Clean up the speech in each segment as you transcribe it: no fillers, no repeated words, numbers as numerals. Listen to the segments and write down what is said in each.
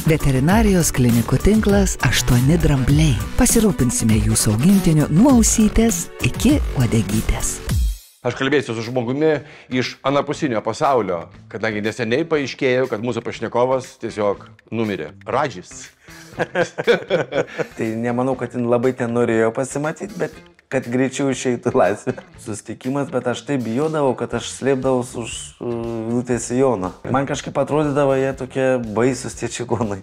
Veterinarijos klinikų tinklas 8 drambliai. Pasirūpinsime jūsų augintiniu nuo ausytės iki uodegytės. Aš kalbėsiu su žmogumi iš anapusinio pasaulio, kadangi neseniai paaiškėjo, kad mūsų pašnekovas tiesiog numirė. Radžis. Tai nemanau, kad jin labai ten norėjo pasimatyti, bet kad greičiau išeitų laisvė. Susitikimas, bet aš taip bijodavau, kad aš slėpdavaus už Vilutės sijono. Man kažkaip atrodydavo jie tokie baisus tie čigonai.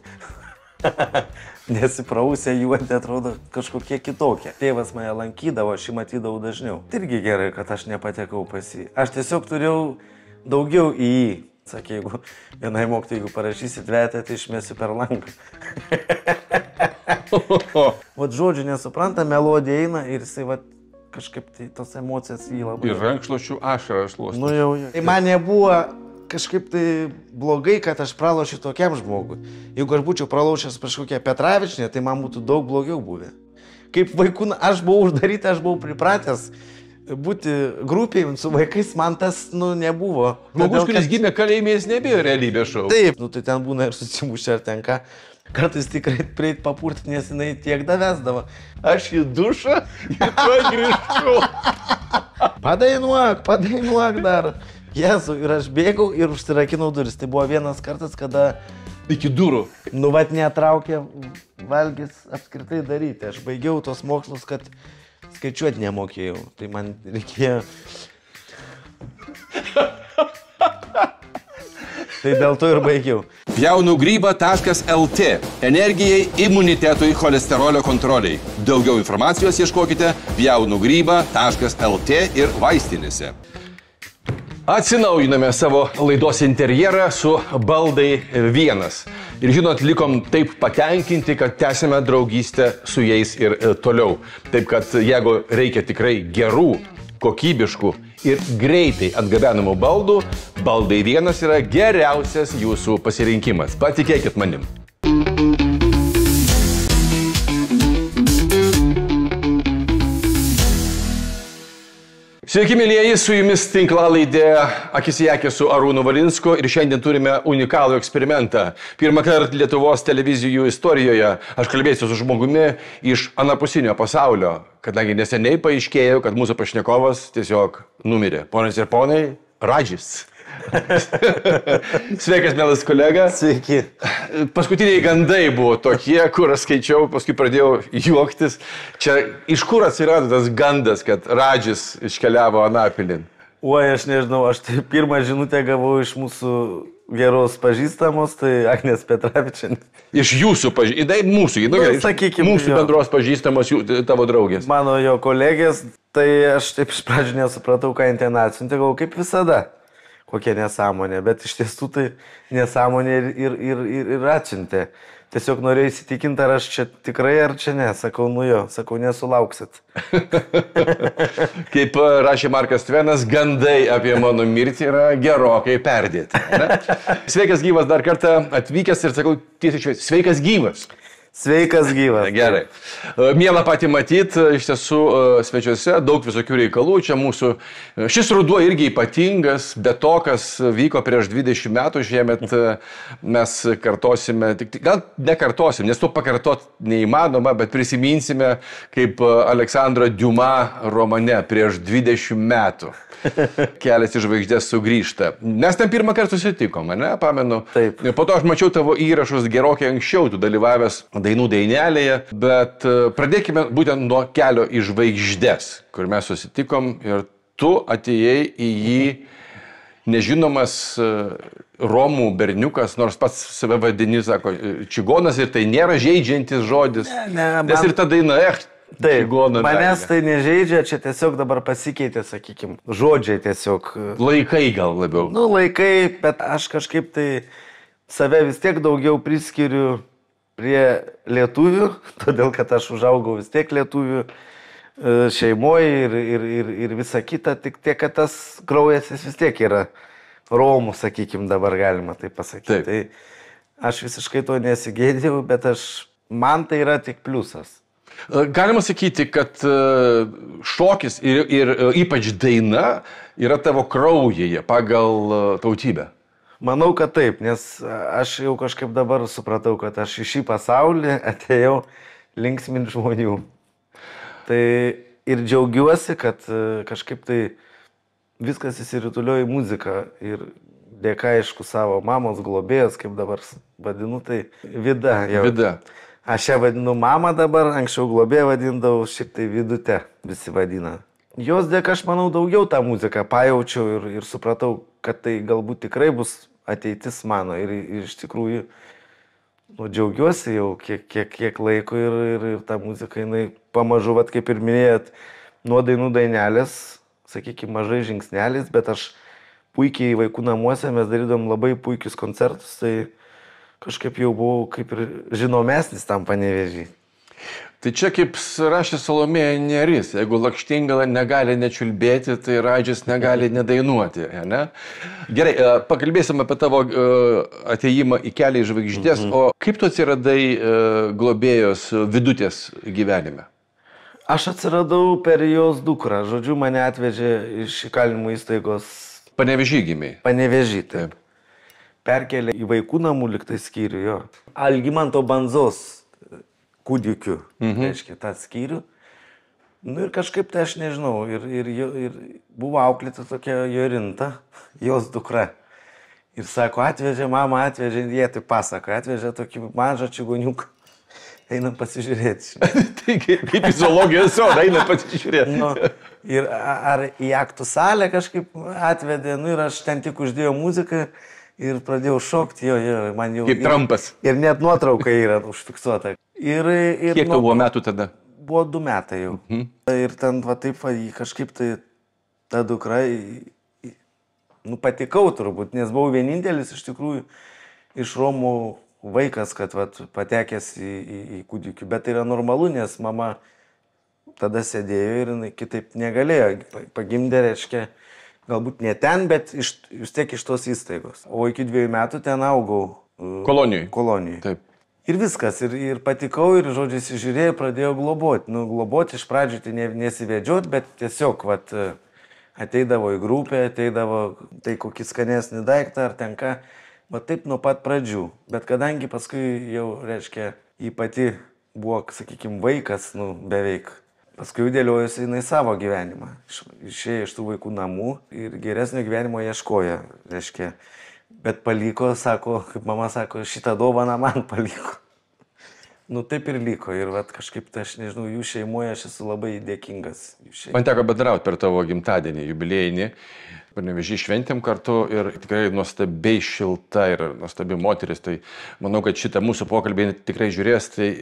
Nesiprausę juodi atrodo kažkokie kitokie. Tėvas mane lankydavo, aš jį matydavau dažniau. Tai irgi gerai, kad aš nepatekau pas jį. Aš tiesiog turėjau daugiau į jį. Sakė, jeigu vienai mokytojai, jeigu parašysit vetę, tai išmesiu per langą. Vat žodžiu nesupranta, melodija eina ir jisai vat kažkaip tai tos emocijas jį labai... Ir rankšluosčių ašarą šluosti. Nu jau. Tai man nebuvo kažkaip tai blogai, kad aš pralošiu tokiam žmogui. Jeigu aš būčiau pralošęs prieš kokią Petravičinę, tai man būtų daug blogiau buvę. Kaip vaikų, aš buvau uždarytas, aš buvau pripratęs būti grupėje su vaikais, man tas, nebuvo. Žmogus, kuris gimė kalėjime, jis nebijo realybės šou. Taip, tai ten būna ir susimušę ar tenka. Kartais tikrai prieit papurti, nes jinai tiek davesdavo. Aš į dušą ir tuo grįžtu. Padainuok dar. Jezu, ir aš bėgau ir užsirakinau duris. Tai buvo vienas kartas, kada... Iki durų. Vat netraukė valgys apskritai daryti. Aš baigiau tos mokslus, kad skaičiuoti nemokėjau. Tai man reikėjo... Tai dėl to ir baigiau. Pjaunugryba.lt. Energijai, imunitetui, cholesterolio kontroliai. Daugiau informacijos ieškokite pjaunugryba.lt ir vaistinėse. Atsinaujiname savo laidos interjerą su Baldai 1. Ir žinot, likom taip patenkinti, kad tęsime draugystę su jais ir toliau. Taip kad jeigu reikia tikrai gerų, kokybiškų ir greitai atgabenamų baldų, Baldai 1 yra geriausias jūsų pasirinkimas. Patikėkit manim. Sveiki, mėlyjeji, su jumis tinklalaidė Akis į akį su Arūnu Valinsku ir šiandien turime unikalų eksperimentą. Pirmą kartą Lietuvos televizijų istorijoje aš kalbėsiu su žmogumi iš anapusinio pasaulio, kadangi neseniai paaiškėjo, kad mūsų pašnekovas tiesiog numirė. Ponas ir ponai, Radžis. Sveikas, mielas kolega. Sveiki. Paskutiniai gandai buvo tokie, kur aš skaičiau, paskui pradėjau juoktis. Čia iš kur atsirado tas gandas, kad Radžis iškeliavo Anapilin? Oi, aš nežinau, aš tai pirmą žinutę gavau iš mūsų geros pažįstamos, tai Agnės Petravičienės. Iš jūsų mūsų, sakykime, mūsų bendros pažįstamos tavo draugės. Mano jo kolegės, tai aš taip iš pradžių nesupratau, ką jin ten atsiuntė, galvoju, kaip visada. Kokia nesąmonė, bet iš tiesų tai nesąmonė ir atsiuntė. Tiesiog norėjau įsitikinti, ar aš čia tikrai, ar čia ne. Sakau, sakau, nesulauksit. Kaip rašė Markas Tvenas, gandai apie mano mirtį yra gerokai perdėti. Sveikas gyvas dar kartą atvykęs ir sakau tiesiai šviesiai, sveikas gyvas. Sveikas gyvas. Gerai. Miela patį matyti, iš tiesų svečiuose daug visokių reikalų. Čia mūsų, šis ruduo irgi ypatingas, bet to, kas vyko prieš 20 metų, šiemet mes kartosime, gal nekartosim, nes to pakartot neįmanoma, bet prisiminsime, kaip Aleksandro Diuma romane prieš 20 metų. Kelias į žvaigždės sugrįžta. Mes ten pirmą kartą susitikom, ne? Pamenu. Taip. Po to aš mačiau tavo įrašus gerokai anksčiau, tu dalyvavęs dainų dainelėje, bet pradėkime būtent nuo kelio į žvaigždės, kur mes susitikom ir tu atėjai į jį nežinomas romų berniukas, nors pats save vadini, sako, čigonas ir tai nėra žeidžiantis žodis. Nes ir ta daina, taip, manęs tai nežeidžia, čia tiesiog dabar pasikeitė, sakykime, žodžiai tiesiog. Laikai gal labiau. Laikai, bet aš kažkaip tai save vis tiek daugiau priskiriu prie lietuvių, todėl kad aš užaugau vis tiek lietuvių šeimoje ir visa kita, tik tiek, kad tas kraujas vis tiek yra romų, sakykime, dabar galima tai pasakyti. Taip. Tai aš visiškai to nesigėdėjau, bet man tai yra tik pliusas. Galima sakyti, kad šokis ir ypač daina yra tavo kraujyje pagal tautybę. Manau, kad taip, nes aš jau kažkaip dabar supratau, kad aš į šį pasaulį atėjau linksminti žmonių. Tai ir džiaugiuosi, kad kažkaip tai viskas įsirutuliojo į muziką ir dėka, aišku, savo mamos globėjos, kaip dabar vadinu, tai Vida. Jau. Vida. Aš ją vadinu mama dabar, anksčiau globėją vadindavau, šiaip tai Vidute visi vadina. Jos dėka aš manau daugiau tą muziką pajaučiau ir supratau, kad tai galbūt tikrai bus ateitis mano ir iš tikrųjų džiaugiuosi jau kiek laiko ir ta muzika, jinai pamažu, vat, kaip ir minėjot, nuo dainų dainelės, sakykime, mažai žingsnelis, bet aš puikiai vaikų namuose, mes darydom labai puikius koncertus, tai kažkaip jau buvau kaip ir žinomesnis tam Panevėžį. Tai čia kaip rašė Salomėja Nėris, jeigu Lakštingala negali nečiulbėti, tai Radžis negali nedainuoti. Ne? Gerai, pakalbėsim apie tavo atėjimą į Kelią į žvaigždės, o kaip tu atsiradai globėjos Vidutės gyvenime? Aš atsiradau per jos dukrą, žodžiu, mane atvežė iš įkalinimo įstaigos. Panevėžį gimiai. Panevėžį, taip. Perkelė į vaikų namų liktai skyrių, jo. Algimanto Banzos kūdikių, reiškia, tą skyrių. Nu ir kažkaip tai aš nežinau, ir buvo auklėta tokia Jorinta, jos dukra. Ir sako, atvežė, mama atvežė, jie tai pasako, atvežė tokį mažą čigoniuką. Einam pasižiūrėti. Tai kaip į zoologijos sodą, einam pasižiūrėti. Nu, ir ar į aktų salę kažkaip atvedė, nu ir aš ten tik uždėjau muziką ir pradėjau šokti, jo, man jau... Kaip Trumpas. Ir net nuotrauka yra užfiksuota. Kiek tau buvo metų tada? Buvo 2 metai jau. Ir ten va taip kažkaip tai ta dukra, nu patikau turbūt, nes buvau vienintelis iš tikrųjų iš Romų vaikas, kad va, patekęs į kūdikių. Bet tai yra normalu, nes mama tada sėdėjo ir kitaip negalėjo. Pagimdė, reiškia, galbūt ne ten, bet vis tiek iš tos įstaigos. O iki 2 metų ten augau. Kolonijoj. Taip. Ir viskas, ir patikau, ir žodžiu įsižiūrėjau, pradėjau globoti. Nu, globoti iš pradžių tai nesivedžiot, bet tiesiog, vat, ateidavo į grupę, ateidavo tai kokį skanesnį daiktą ar ten ką. Va taip nuo pat pradžių. Bet kadangi paskui jau, reiškia, jį pati buvo, sakykime, vaikas, nu, beveik. Paskui dėliojusi jinai savo gyvenimą. Išėjo iš tų vaikų namų ir geresnio gyvenimo ieškojo, reiškia. Bet paliko, sako, kaip mama sako, šitą dovaną man paliko. Nu taip ir liko. Ir vat, kažkaip tai aš nežinau, jų šeimoje aš esu labai dėkingas. Man teko bendrauti per tavo gimtadienį, jubiliejinį. Panevėžį šventėm kartu ir tikrai nuostabiai šilta ir nuostabi moteris. Tai manau, kad šitą mūsų pokalbį tikrai žiūrės. Tai,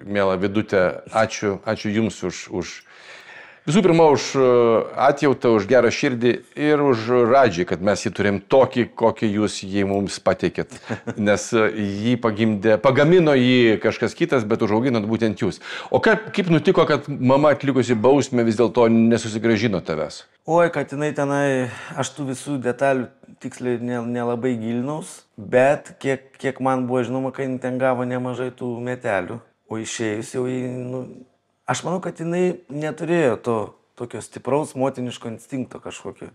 miela Vidutė, ačiū Jums už visų pirma, už atjautą, už gerą širdį ir už Radžį, kad mes jį turim tokį, kokį Jūs jį mums pateikėt. Nes jį pagamino jį kažkas kitas, bet užauginot būtent Jūs. O kaip nutiko, kad mama atlikusi bausmę vis dėlto nesusigrąžino tavęs? Oi, kad jinai tenai, aš tų visų detalių tiksliai nelabai gilinaus, bet kiek man buvo žinoma, kad jinai ten gavo nemažai tų metelių, o išėjus jau jį, nu, aš manau, kad jinai neturėjo to tokio stipraus motiniško instinkto kažkokio.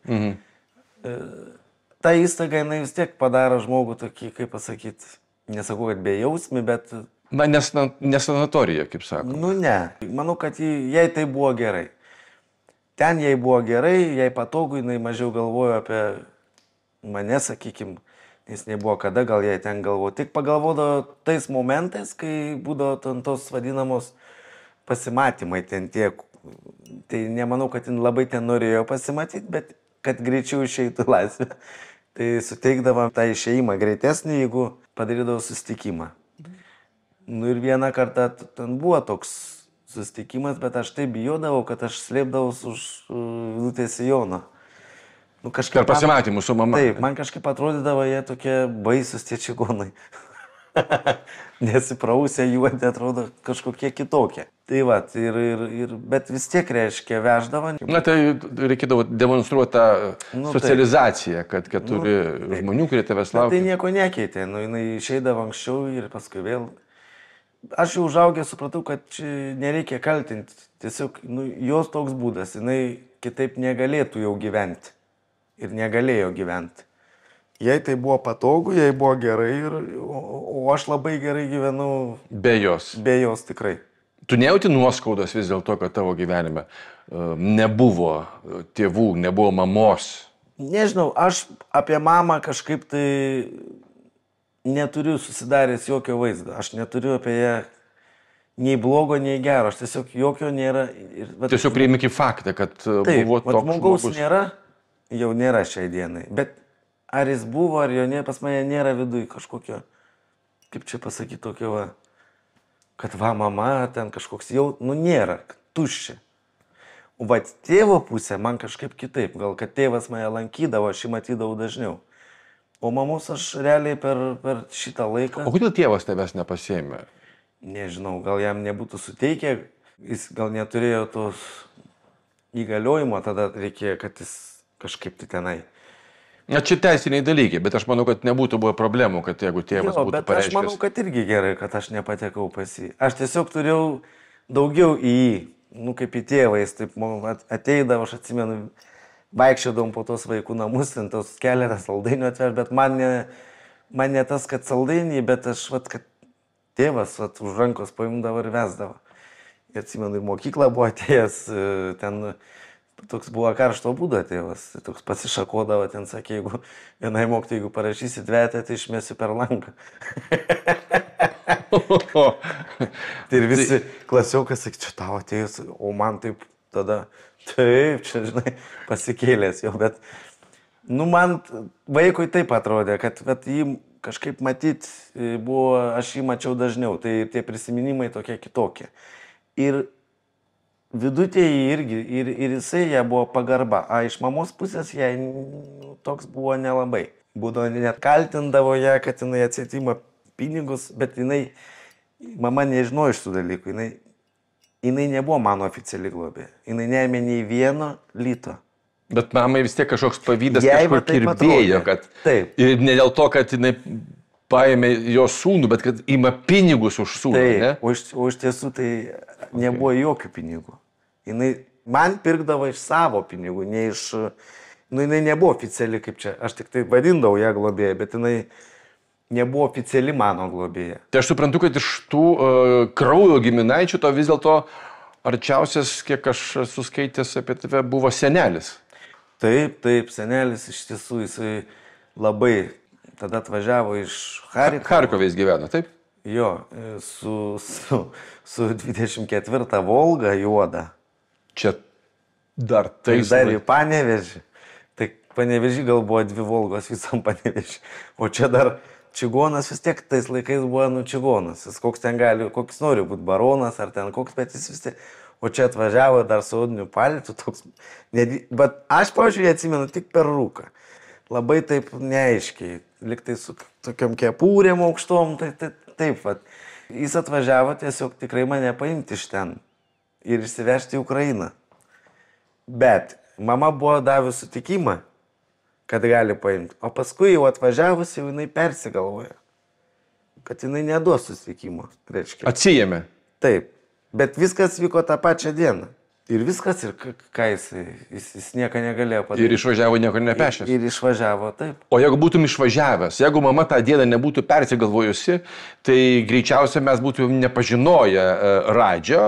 Ta įstaiga, jinai vis tiek padaro žmogų tokį, kaip pasakyti, nesakau, kad bejausmį, bet... Na, ne sanatorija, kaip sako. Nu, ne. Manau, kad jai tai buvo gerai. Ten jai buvo gerai, jai patogu, jinai mažiau galvojo apie mane, sakykim, nes nebuvo kada, gal jai ten galvojo. Tik pagalvodavo tais momentais, kai būdavo ten tos vadinamos pasimatymai ten tiek. Tai nemanau, kad jin labai ten norėjo pasimatyti, bet kad greičiau išeitų laisvę. Tai suteikdavom tą išėjimą greitesnį, jeigu padarydavo susitikimą. Nu ir vieną kartą ten buvo toks susitikimas, bet aš taip bijodavau, kad aš slėpdavaus už Vidutės sijono. Nu, per pasimatymus su mama. Taip, man kažkaip atrodydavo jie tokie baisus tie čigonai. Nesiprausę jų, atrodo kažkokie kitokie. Tai va, bet vis tiek reiškia veždavo. Na tai reikėdavo demonstruoti tą socializaciją, kad turi žmonių, kurie tavęs laukia. Tai nieko nekeitė, nu, jinai išeidavo anksčiau ir paskui vėl. Aš jau užaugęs supratau, kad čia nereikia kaltinti. Tiesiog jos toks būdas, jinai kitaip negalėtų jau gyventi. Ir negalėjo gyventi. Jai tai buvo patogu, jai buvo gerai, o aš labai gerai gyvenau Be jos. be jos tikrai. Tu nejauti nuoskaudos vis dėlto, kad tavo gyvenime nebuvo tėvų, nebuvo mamos? Nežinau, aš apie mamą kažkaip tai neturiu susidaręs jokio vaizdo. Aš neturiu apie ją nei blogo, nei gero. Aš tiesiog jokio nėra. Tiesiog priimi kaip faktą, kad buvo toks žmogaus žmogus. nėra, jau nėra šiai dienai. Bet ar jis buvo, ar jo nėra, pas mane nėra viduj kažkokio, kaip čia pasakyti, tokio, va, kad va mama, ten kažkoks jau, nėra, tuščia. O va tėvo pusė man kažkaip kitaip, gal kad tėvas mane lankydavo, aš jį matydavau dažniau. O mamos aš realiai per šitą laiką... O kodėl tėvas tavęs nepasėmė? Nežinau, gal jam nebūtų suteikę, jis gal neturėjo tos įgaliojimo, tada reikėjo, kad jis kažkaip tai tenai. Na, čia teisiniai dalykai, bet aš manau, kad nebūtų buvo problemų, kad jeigu tėvas būtų bet pareiškęs. aš manau, kad irgi gerai, kad aš nepatekau pas jį. Aš tiesiog turėjau daugiau į jį, kaip į tėvą, jis taip ateidavo, aš atsimenu, vaikščiodom po tos vaikų namus, ten tos keletą saldainių atveš, bet man ne tas, kad saldainiai, bet aš, kad tėvas už rankos paimdavo ir vesdavo. Ir atsimenu, į mokyklą buvo atėjęs, ten toks buvo karšto būdo tėvas, toks pasišakodavo, ten sakė, jeigu vienai mokytojai, jeigu parašysi dvetę, tai išmėsiu per langą. Tai ir visi klasiokai sakė, čia tavo atėjus, o man taip tada, taip, čia, žinai, pasikėlęs jau, bet, man vaikui taip atrodė, kad jį kažkaip matyt buvo, aš jį mačiau dažniau, tai tie prisiminimai tokie kitokie. Ir vidutėje irgi, ir jisai ją buvo pagarba, a iš mamos pusės jai toks buvo nelabai. Būdavo net kaltindavo ją, kad jinai atsietima pinigus, bet mama nežinojo iš tų dalykų, jinai nebuvo mano oficiali globė, jinai neėmė nei vieno lito. Bet mamai vis tiek kažkoks pavydas kažkur kirbėjo, kad... Taip. Ir ne dėl to, kad jinai paėmė jo sūnų, bet kad ima pinigus už sūnų, ne? O iš tiesų tai nebuvo jokių pinigų. Jinai man pirkdavo iš savo pinigų, ne iš... jinai nebuvo oficiali, kaip čia, aš tik tai vadindavau ją globėją, bet jinai nebuvo oficiali mano globėja. Tai aš suprantu, kad iš tų kraujo giminaičių to vis dėlto arčiausias, kiek aš suskaitęs apie tave, buvo senelis. Taip, senelis iš tiesų, jisai labai tada atvažiavo iš Charkovo. Charkove jis gyveno, taip? Jo, su 24 Volga juoda. Čia dar tai... Dar į Panevėžį. Tai Panevėžį gal buvo 2 Volgos visam Panevėžį. O čia dar čigonas vis tiek tais laikais buvo čigonas. Jis koks ten gali, koks nori būti baronas ar ten koks, bet jis vis tiek... O čia atvažiavo dar su odiniu palitu toks... Bet aš, pavyzdžiui, atsimenu tik per rūką. Labai taip neaiškiai. Liktai su tokiom kepūrėm aukštom, taip. Jis atvažiavo tiesiog tikrai mane paimti iš ten ir išsivežti į Ukrainą. Bet mama buvo davęs sutikimą, kad gali paimti. O paskui jau atvažiavus, jau jinai persigalvojo, kad jinai neduos sutikimo. Atsijėmė. Taip. Bet viskas vyko tą pačią dieną. Ir viskas, ir ką jis nieko negalėjo padaryti. Ir išvažiavo nieko nepešęs. Ir išvažiavo, taip. O jeigu būtum išvažiavęs, jeigu mama tą dieną nebūtų persigalvojusi, tai greičiausiai mes būtume nepažinoję Radžio,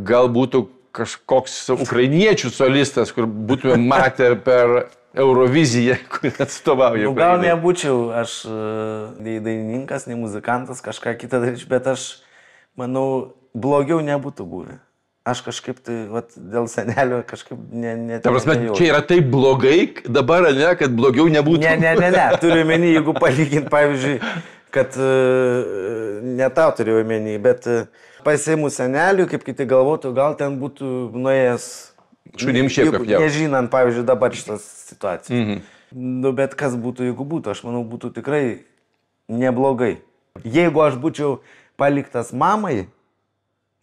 gal būtų kažkoks ukrainiečių solistas, kur būtume matę per Euroviziją, kur atstovauja. Gal nebūčiau aš nei dainininkas, nei muzikantas, kažką kitą daryčiau, bet aš manau, blogiau nebūtų buvę. Aš kažkaip tai, dėl senelio kažkaip Ta prasme, čia yra taip blogai dabar, ne, kad blogiau nebūtų? Ne. Turiu omeny, jeigu palyginti, pavyzdžiui, kad ne tau turiu omeny, bet pasiimu senelių, kaip kiti galvotų, gal ten būtų nuėjęs... Šunim šiek tiek jau. Nežinant, pavyzdžiui, dabar šitas situacija. Bet kas būtų, jeigu būtų, aš manau, būtų tikrai neblogai. Jeigu aš būčiau paliktas mamai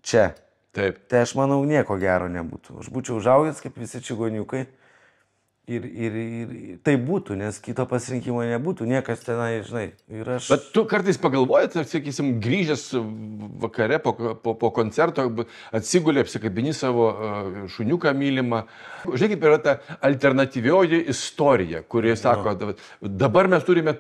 čia, taip. Tai aš manau, nieko gero nebūtų. Aš būčiau užaugęs kaip visi čigoniukai Ir tai būtų, nes kito pasirinkimo nebūtų, niekas tenai, žinai. Ir aš... Bet tu kartais pagalvojat, sakysim, grįžęs vakare po koncerto, atsigulė, apsikabini savo šuniuką mylimą. Žiūrėk, kaip yra ta alternatyvioji istorija, kurie sako, dabar mes turime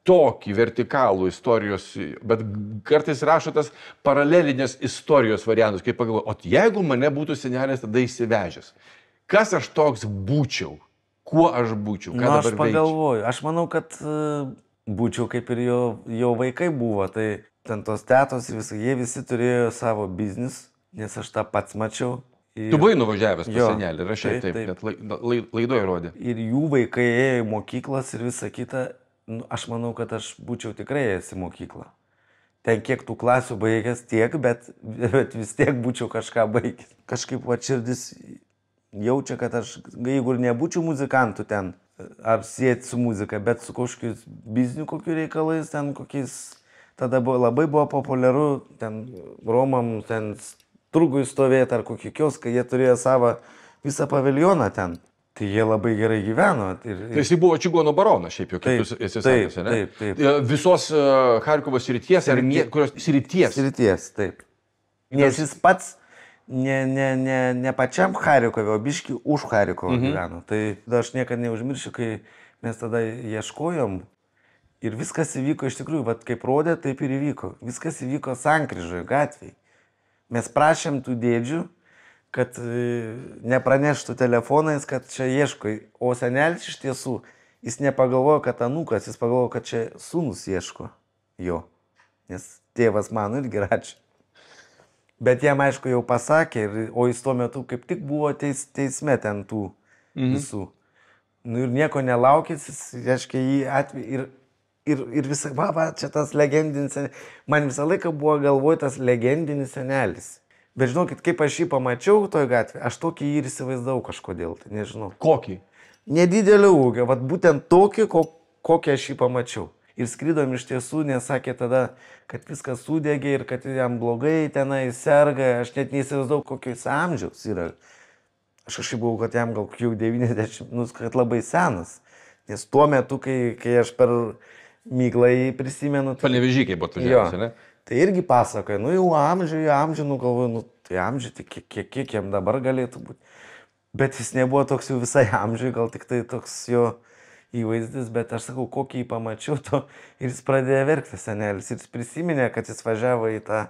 tokį vertikalų istorijos, bet kartais rašo tas paralelinės istorijos variantus, kaip pagalvoju, o jeigu mane būtų senelis tada įsivežęs, kas aš toks būčiau? Kuo aš būčiau? Na, aš pagalvoju, aš manau, kad būčiau kaip ir jo vaikai buvo, tai ten tos tetos ir visai, jie visi turėjo savo biznis, nes aš tą pats mačiau. Ir... Tu buvai nuvažiavęs pas senelį, rašai taip, net laidoje rodė. Ir jų vaikai ėjo į mokyklas ir visa kita, aš manau, kad aš būčiau tikrai ėjęs į mokyklą. Ten kiek tų klasių baigęs tiek, bet vis tiek būčiau kažką baigęs. Kažkaip va širdis... jaučia, kad aš, jeigu ir nebūčiau muzikantų ten, ar sieti su muzika, bet su kažkokiais biznių kokių reikalais, ten kokiais, tada labai buvo populiaru, ten Romam, ten turgui stovėti ar kokį kioską, jie turėjo savo visą paviljoną ten. Tai jie labai gerai gyveno. Tai jis buvo čigono baronas, šiaip jau, kaip tu esi sakęs, ne? Taip. Visos Charkovo srities, ar kurios srities? Srities, taip. Nes jis pats ne pačiam Charkovė, o biški už Charkovo gyveno. Tai aš niekada neužmiršiu, kai mes tada ieškojom ir viskas įvyko iš tikrųjų, vat kaip rodė, taip ir įvyko. Viskas įvyko sankryžoje, gatvėje. Mes prašėm tų dėdžių, kad nepraneštų telefonais, kad čia ieško. O senelis iš tiesų, jis nepagalvojo, kad anūkas, jis pagalvojo, kad čia sūnus ieško jo. Nes tėvas mano irgi rašė. Bet jam, aišku, jau pasakė, o jis tuo metu kaip tik buvo teisme ten tų visų. Nu ir nieko nelaukęs, jis, reiškia, jį atveju ir visą, čia tas legendinis senelis. Man visą laiką buvo galvoj tas legendinis senelis. Bet žinokit, kaip aš jį pamačiau toj gatvėje, aš tokį jį ir įsivaizdavau kažkodėl, tai nežinau. Kokį? Nedidelio ūgio, vat būtent tokį, kokį aš jį pamačiau. Ir skridom iš tiesų, nes sakė tada, kad viskas sudegė ir kad jam blogai tenai serga. Aš net neįsivaizdavau, kokios amžiaus yra. Aš kažkaip buvau, kad jam gal jau 90, kad labai senas. Nes tuo metu, kai aš per myglą jį prisimenu... Panevėžykai buvo atvažiavęs, ne? Tai irgi pasakoja, jau amžių, galvoju, tai amžių, tai kiek jam dabar galėtų būti. Bet jis nebuvo toks jau visai amžiui, gal tik tai toks jo... įvaizdis, bet aš sakau, kokį jį pamačiau to ir jis pradėjo verkti senelis. Ir jis prisiminė, kad jis važiavo į tą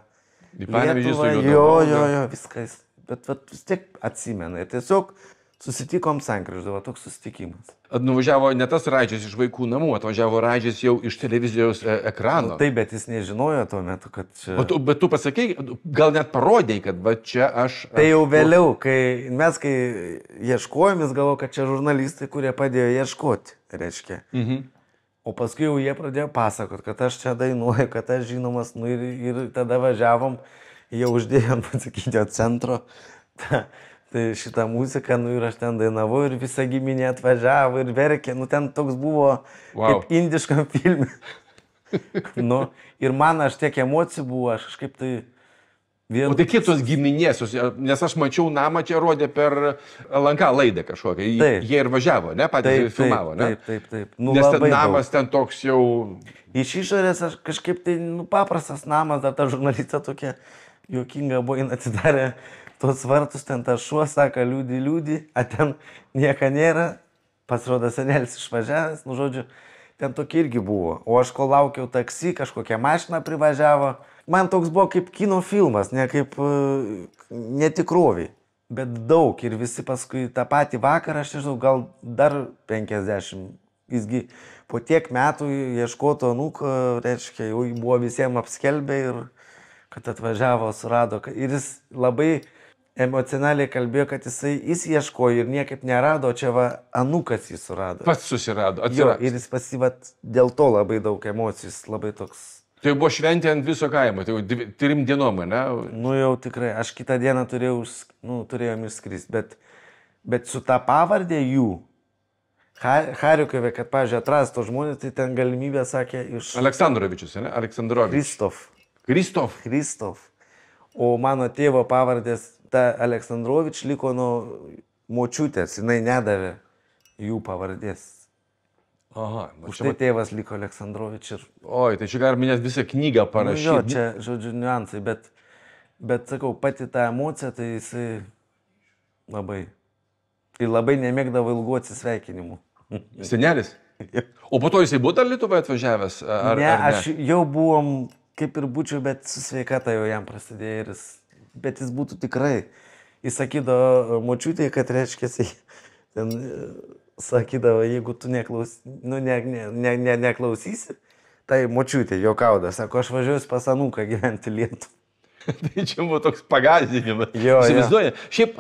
Lietuvą. Jo, viskas. Bet vis tiek atsimena. Ir tiesiog susitikom sankryžoje, toks susitikimas. Nuvažiavo ne tas Radžis iš vaikų namų, atvažiavo Radžis jau iš televizijos ekrano. Taip, bet jis nežinojo tuo metu, kad čia... Bet tu pasakei, gal net parodėjai, kad va čia aš... Tai jau vėliau, kai ieškojom, jis galvo, kad čia žurnalistai, kurie padėjo ieškoti, reiškia. O paskui jau jie pradėjo pasakot, kad aš čia dainuoju, kad aš žinomas, ir tada važiavom, jau uždėjom, pasakyti, centro. Tai šitą muziką, ir aš ten dainavau ir visa giminė atvažiavo ir verkė, ten toks buvo kaip indiškam filme. Ir man aš tiek emocijų buvo, aš kažkaip tai... O tai kiek tos giminės, nes aš mačiau namą čia rodė per LNK laidą kažkokią, jie ir važiavo, ne, patys filmavo, ne? Taip. Nes ten namas ten toks jau... Iš išorės aš kažkaip tai, paprastas namas, dar ta žurnalistė tokia juokinga buvo, jin atidarė tos vartus, ten tas šuo, sako, liūdi, a ten nieko nėra, pasirodo senelis išvažiavęs, žodžiu, ten tokia irgi buvo. O aš kol laukiau taksi, kažkokią mašiną privažiavo, man toks buvo kaip kino filmas, ne kaip netikroviai, bet daug ir visi paskui tą patį vakarą, aš nežinau, gal dar 50, visgi po tiek metų ieškoto anūko, reiškia, jau buvo visiems apskelbę ir kad atvažiavo, surado, ir jis labai emocionaliai kalbėjo, kad jis ieškojo ir niekaip nerado, o čia anūkas jis surado. Pats susirado, atsirado. Ir jis pasivat dėl to labai daug emocijų, jis labai toks... Tai buvo šventė ant viso kaimo, tai jau 3 dienom, ne? Jau tikrai, aš kitą dieną turėjom išskristi, bet su tą pavardė jų, Charkovė, kad, pavyzdžiui, atras to žmonės, tai ten galimybė, sakė, iš... Aleksandrovičius, ne? Aleksandrovičius. Kristof. O mano tėvo pavardės, ta Aleksandrovič liko nuo močiutės, jinai nedavė jų pavardės. Aha. Už tai tėvas liko Aleksandrovič ir... Oi, tai čia galima net visą knygą parašyti. Jo, čia, žodžiu, niuansai, bet sakau, pati ta emocija, tai jisai labai... Tai labai nemėgdavo ilgų atsisveikinimų. Senelis? O po to jisai buvo dar Lietuvai atvažiavęs? Ne, aš jau buvom, kaip ir būčiau, bet su sveikata jau jam prasidėjo ir bet jis būtų tikrai. Jis sakydavo močiutėje, kad reiškia, ten sakydavo, jeigu tu neklausysi, tai močiutė juokauda, sako, aš važiuosiu pas anūką gyventi Lietuvą. Tai čia buvo toks pagąsdinimas. Įsivaizduoja. Šiaip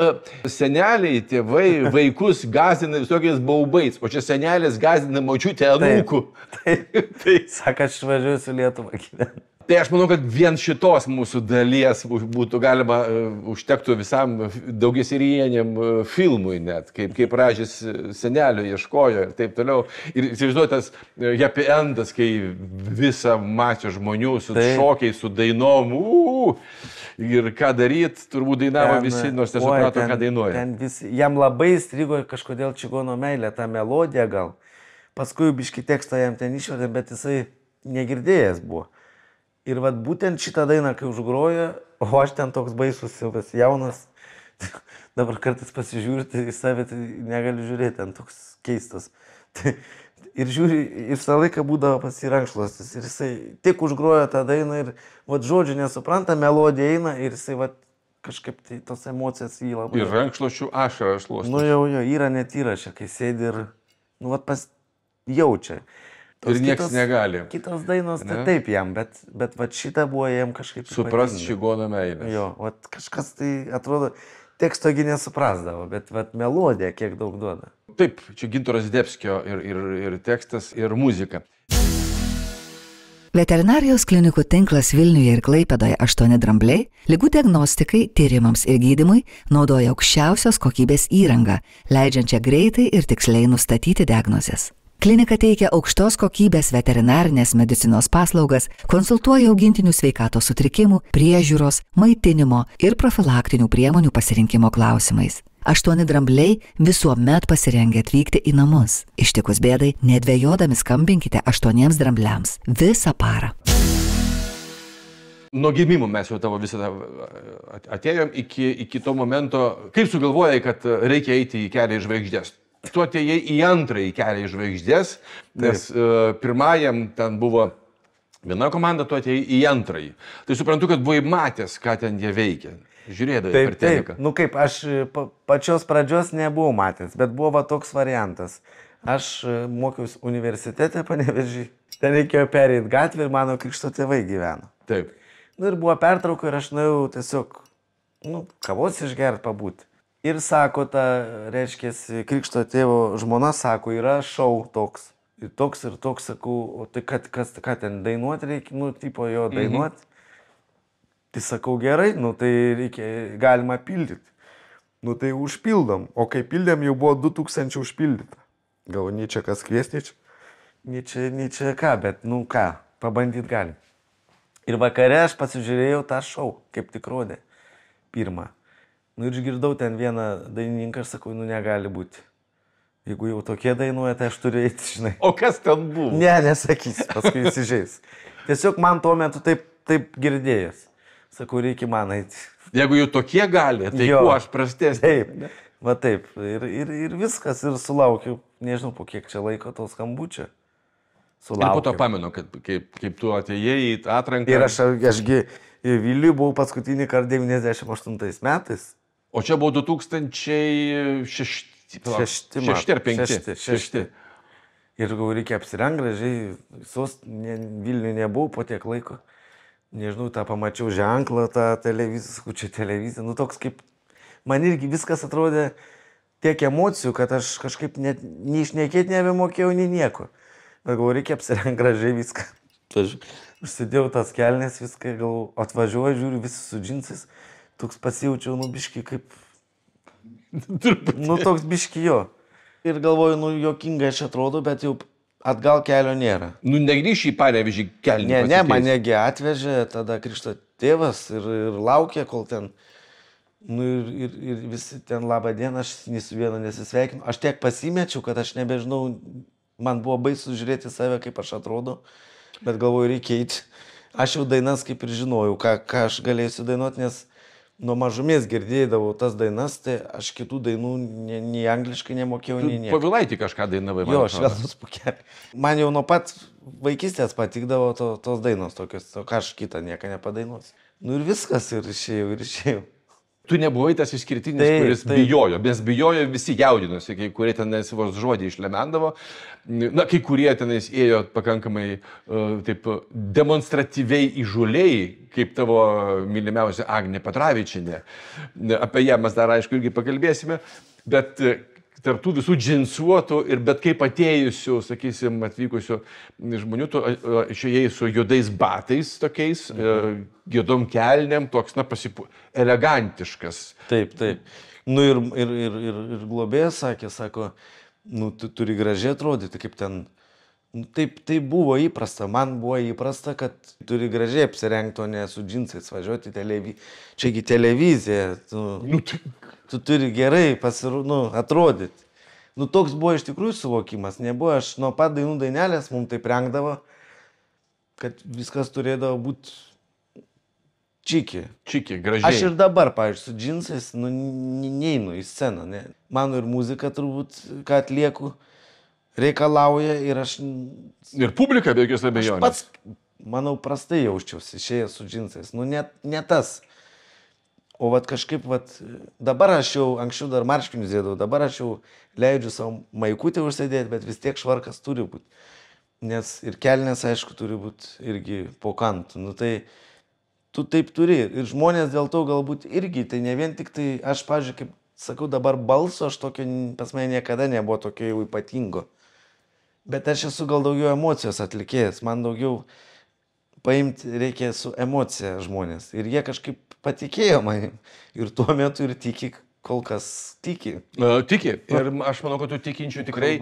seneliai, tėvai, vaikus gąsdina visokiais baubais, o čia senelis gąsdina močiutę anūkų. Tai sako, aš važiuosiu Lietuvą gyventi. Tai aš manau, kad vien šitos mūsų dalies būtų galima, užtektų visam daugiaserieniam filmui net, kaip Ražis senelio ieškojo ir taip toliau. Ir įsivaizduoju tas happy endas, kai visą masę žmonių su šokiais, su dainom, ir ką daryt, turbūt dainavo visi, nors nesuprato, ką dainuoja. Jam labai įstrigo kažkodėl Čigono meilė, ta melodija gal. Paskui biškį tekstą jam ten išvedė, bet jisai negirdėjęs buvo. Ir vat būtent šitą dainą, kai užgrojo, o aš ten toks baisus, jaunas, dabar kartais pasižiūrėti į save, tai negaliu žiūrėti, ten toks keistas. Ir žiūri, ir visą laiką būdavo pasirankšluostis. Ir jisai tik užgrojo tą dainą ir vat žodžių nesupranta, melodija eina ir jisai vat kažkaip tai tos emocijas jį labai... Ir rankšluošių ašarą šluostis. Nu jau, yra net įrašė, kai sėdi ir, nu vat jaučia. Ir niekas negali. Kitos dainos, tai taip jam, bet vat šitą buvo jam kažkaip... Suprast Čigono meilės. Jo, vat kažkas tai atrodo, tekstogi nesuprasdavo, bet vat melodija kiek daug duoda. Taip, čia Gintaro Zdebskio ir tekstas, ir muzika. Veterinarijos klinikų tinklas Vilniuje ir Klaipėdoje 8 drambliai ligų diagnostikai, tyrimams ir gydymui naudoja aukščiausios kokybės įrangą, leidžiančią greitai ir tiksliai nustatyti diagnozes. Klinika teikia aukštos kokybės veterinarinės medicinos paslaugas, konsultuoja augintinių sveikatos sutrikimų, priežiūros, maitinimo ir profilaktinių priemonių pasirinkimo klausimais. 8 drambliai visuomet pasirengę atvykti į namus. Ištikus bėdai, nedvejodami skambinkite 8 drambliams visą parą. Nuo gimimo mes jau tavo visą atėjom iki to momento, kaip sugalvojai, kad reikia eiti į kelią į žvaigždės. Tu atėjai į antrąjį kelią į žvaigždės, nes pirmajam ten buvo viena komanda, tu atėjai į antrąjį. Tai suprantu, kad buvai matęs, ką ten jie veikia. Žiūrėdavai per teliką. Nu kaip, aš pačios pradžios nebuvau matęs, bet buvo toks variantas. Aš mokiausi universitete Panevėžy, ten reikėjo pereiti gatvę ir mano krikšto tėvai gyveno. Taip. Nu ir buvo pertrauka ir aš nuėjau tiesiog, kavos išgerti pabūti. Ir sako, reiškia, krikšto tėvo žmona sako, yra šou toks. Ir toks, sakau, o tai ką ten dainuoti reikia, tipo jo dainuoti. Tai sakau, gerai, tai reikia, galima pildyti. Tai užpildom, o kai pildėm, jau buvo 2000 užpildyta. Gal ničia kas kvies, ničia ką, bet ką, pabandyti galim. Ir vakare aš pasižiūrėjau tą šou, kaip tik rodė, pirmą. Ir išgirdau ten vieną dainininką, aš sakau, negali būti. Jeigu jau tokie dainuoja, tai aš turiu eiti, žinai. O kas ten buvo? Ne, nesakysiu, paskui įsižeis. Tiesiog man tuo metu taip girdėjęs. Sakau, reikia man eiti. Jeigu jau tokie gali, tai kuo aš prastesnė? Taip, va taip. Ir viskas, ir sulaukiu, nežinau, po kiek čia laiko to skambučio. Ir po to pamenu, kaip tu atėjai į atranką. Ir ašgi Vilniuje buvau paskutinį kartą 98 metais. O čia buvo 2006 ar 2005. Ir reikia apsirengti gražiai, Vilniuje nebuvau po tiek laiko. Nežinau, tą pamačiau ženklą, tą televiziją, čia televizija. Toks kaip, man irgi viskas atrodė tiek emocijų, kad aš kažkaip nei šnekėti nebemokėjau, nei nieko. Bet galvoju, reikia apsirengti gražiai viską. Užsidėjau tas kelnes, viską, galvoju, atvažiuoju, žiūriu, visi su džinsais. Toks pasijaučiau, biški kaip... toks biški jo. Ir galvoju, jokingai aš atrodo, bet jau atgal kelio nėra. Negrįši į Panevėžį kelnį. Ne, manegi atvežė tada krikšto tėvas ir laukė, kol ten Nu, ir visi ten labą dieną, aš nei su vienu nesisveikinu. Aš tiek pasimečiau, kad aš nebežinau, man buvo baisu žiūrėti save, kaip aš atrodo, bet galvoju, reikia eiti. Aš jau dainas kaip ir žinojau, ką aš galėsiu dainuoti, nes nuo mažumės girdėdavau tas dainas, tai aš kitų dainų nei angliškai nemokėjau, nei nieko. Povilaitį kažką dainavai. Jo, Švelnus pūkelis. Man jau nuo pat vaikystės patikdavo tos dainos tokios, o ką aš kitą nieką nepadainuosiu. Nu ir viskas, ir išėjau. Tu nebuvai tas išskirtinis, kuris bijojo, nes bijojo visi jaudinosi, kai kurie tenais vos žodį išlemendavo, na, kai kurie tenais ėjo pakankamai taip demonstratyviai įžuliai, kaip tavo mylimiausia Agnė Petravičienė. Apie ją mes dar aišku irgi pakalbėsime, bet tarp tų visų džinsuotų ir bet kaip atėjusių, sakysim, atvykusių žmonių, tu išėjai su juodais batais tokiais, juodom kelnėm, toks, na, elegantiškas. Taip. Nu ir globėjas sako, nu, tu turi gražiai atrodyti, kaip ten. Nu, taip buvo įprasta, man buvo įprasta, kad turi gražiai apsirengti, o ne su džinsais važiuoti čiagi televizija. Tu turi gerai atrodyti. Nu, toks buvo iš tikrųjų suvokimas. Nebuvo, aš nuo pat dainų dainelės mums taip rengdavo, kad viskas turėdavo būti čiki. Čiki, gražiai. Aš ir dabar, pavyzdžiui, su džinsais neinu į sceną. Ne. Mano ir muzika turbūt, ką atlieku, reikalauja ir aš... Ir publika be jokios abejonės. Aš pats, manau, prastai jausčiausi išėjęs su džinsais. Nu, ne tas. O vat kažkaip, dabar aš jau, anksčiau dar marškinius dėdavau, dabar aš jau leidžiu savo maikutį užsėdėti, bet vis tiek švarkas turi būti. Nes ir kelnės, aišku, turi būti irgi po kantų. Nu, tai tu taip turi. Ir žmonės dėl to galbūt irgi, tai ne vien tik tai, aš, pavyzdžiui, kaip sakau, dabar balso, aš tokio, pas mane niekada nebuvo tokio jau ypatingo. Bet aš esu gal daugiau emocijos atlikėjas, man daugiau paimti reikia su emocija žmonės. Ir jie kažkaip patikėjo manim. Ir tuo metu ir tiki, kol kas tiki. Tiki. Ir aš manau, kad tų tikinčių tikrai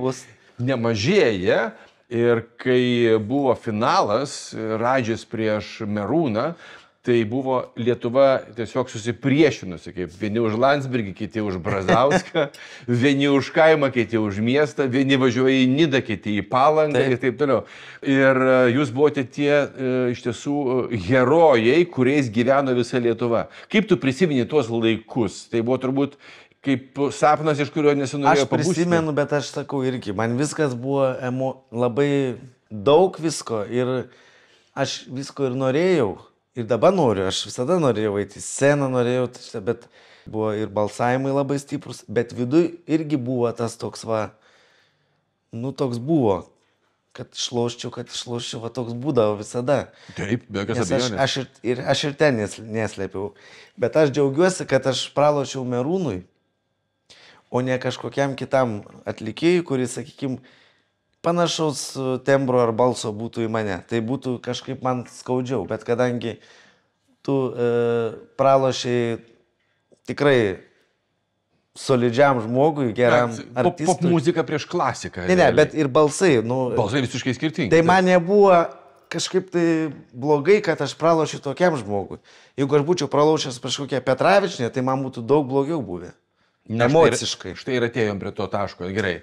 nemažėja. Ir kai buvo finalas Radžis prieš Merūną, tai buvo Lietuva tiesiog susipriešinusi, kaip vieni už Landsbergį, kiti už Brazauską, vieni už kaimą, kiti už miestą, vieni važiuoja į Nidą, kiti į Palangą ir taip toliau. Ir jūs buvote tie iš tiesų herojai, kuriais gyveno visa Lietuva. Kaip tu prisimeni tuos laikus? Tai buvo turbūt kaip sapnas, iš kurio nesinorėjo pabusti. Aš prisimenu, bet aš sakau irgi, man viskas buvo labai daug visko ir aš visko ir norėjau. Ir dabar noriu, aš visada norėjau eiti į sceną, bet buvo ir balsavimai labai stiprus, bet viduj irgi buvo tas toks toks buvo, kad išloščiau, toks būdavo visada. Taip, be jokios abejonės. Aš ir ten neslėpiau, bet aš džiaugiuosi, kad aš pralošiau Merūnui, o ne kažkokiam kitam atlikėjui, kuris, sakykime, panašaus tembro ar balso būtų į mane. Tai būtų kažkaip man skaudžiau, bet kadangi tu pralošiai tikrai solidžiam žmogui, geram artistui. Pop muzika prieš klasiką. Ne, bet ir balsai. Balsai visiškai skirtingi. Tai man nebuvo kažkaip tai blogai, kad aš pralošiu tokiam žmogui. Jeigu aš būčiau pralošęs prieš kokią Petravičienę, tai man būtų daug blogiau buvę. Emociškai. Štai ir atėjom prie to taško. Gerai.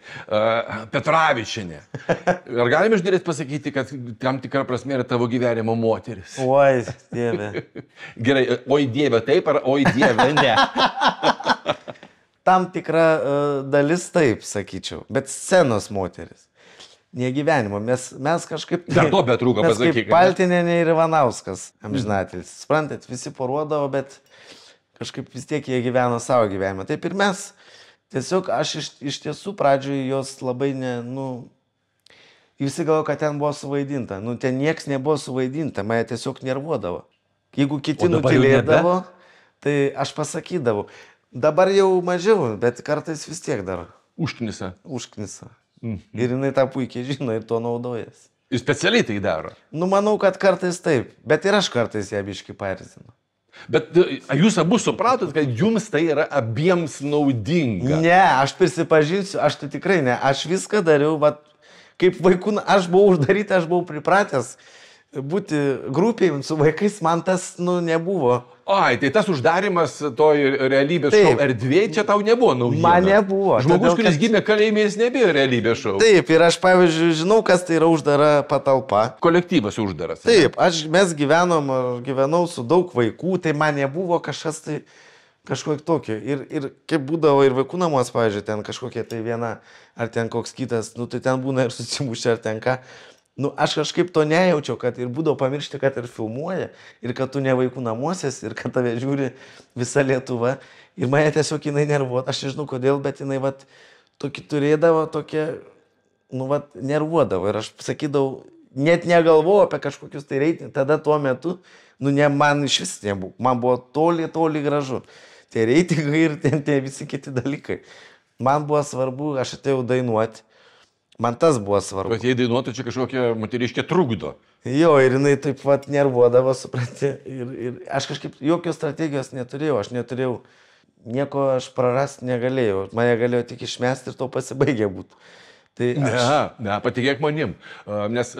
Petravičienė. Ar galime iš dalies pasakyti, kad tam tikrą prasme yra tavo gyvenimo moteris? Oi, Dieve. Gerai. Oi, Dieve taip, ar oi, Dieve ne? Tam tikra dalis taip, sakyčiau. Bet scenos moteris. Ne gyvenimo. Mes kažkaip... Dar to betrūko pasakyti. Paltinienė ir Ivanauskas, amžinatelis. Sprantat, visi poruodavo, bet... Kažkaip vis tiek jie gyveno savo gyvenimą. Taip ir mes. Tiesiog aš iš tiesų pradžioje jos labai visi galvoja, kad ten buvo suvaidinta. Ten nieks nebuvo suvaidinta, mane tiesiog nervuodavo. Jeigu kiti nutylėdavo, tai aš pasakydavau. Dabar jau mažiau, bet kartais vis tiek dar. Užknisa. Ir jinai tą puikiai žino ir to naudojasi. Ir specialiai tai daro. Manau, kad kartais taip. Bet ir aš kartais ją biškį paerzinu. Bet jūs abu supratot, kad jums tai yra abiems naudinga. Ne, aš prisipažinsiu, aš tai tikrai ne. Aš viską dariau, kaip vaikų, aš buvau uždaryta, aš buvau pripratęs būti grupėje su vaikais, man tas nebuvo Ai, tai tas uždarimas toj realybės šou erdvėje čia tau nebuvo naujiena. Man nebuvo. Žmogus, kuris gimė kalėjime, jis nebijo realybės šou. Taip, ir aš, pavyzdžiui, žinau, kas tai yra uždara patalpa. Kolektyvas uždaras. Taip, mes gyvenau su daug vaikų, tai man nebuvo kažkas tai kažkokio tokio. Ir kaip būdavo ir vaikų namuos, pavyzdžiui, ten kažkokia tai viena, ar ten koks kitas, tai ten būna ir susimušę, ar ten ką. Aš kažkaip to nejaučiau, kad ir būdavo pamiršti, kad ir filmuoja, ir kad tu ne vaikų namuosies, ir kad tave žiūri visa Lietuva. Ir mane tiesiog jinai nervuodavo, aš nežinau kodėl, bet jinai tokį turėdavo, nervuodavo. Ir aš sakydavau, net negalvojau apie kažkokius tai reitingus, tada tuo metu, man iš vis nebuvo, man buvo toli gražu. Tie reitingai ir tie visi kiti dalykai. Man buvo svarbu, aš atėjau dainuoti. Man tas buvo svarbu. Bet jei dainuotų, čia kažkokia moteriškė trukdo. Jo, ir jinai taip pat nervuodavo, supranti. Ir aš kažkaip jokios strategijos neturėjau. Aš neturėjau, nieko aš prarasti negalėjau. Mane galėjo tik išmesti ir to pasibaigė būtų. Tai Ne, patikėk manim. Nes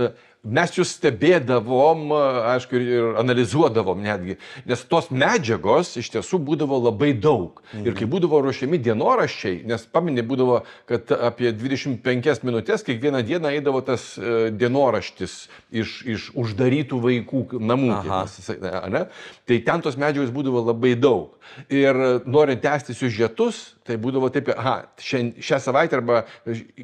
mes jūs stebėdavom, aišku, ir analizuodavom netgi, nes tos medžiagos iš tiesų būdavo labai daug. Ir kai būdavo ruošiami dienoraščiai, nes paminė būdavo, kad apie 25 minutės kiekvieną dieną eidavo tas dienoraštis iš uždarytų vaikų namų. Tai ten tos medžiagos būdavo labai daug. Ir norint tęsti siužetus, tai būdavo taip, šią savaitę arba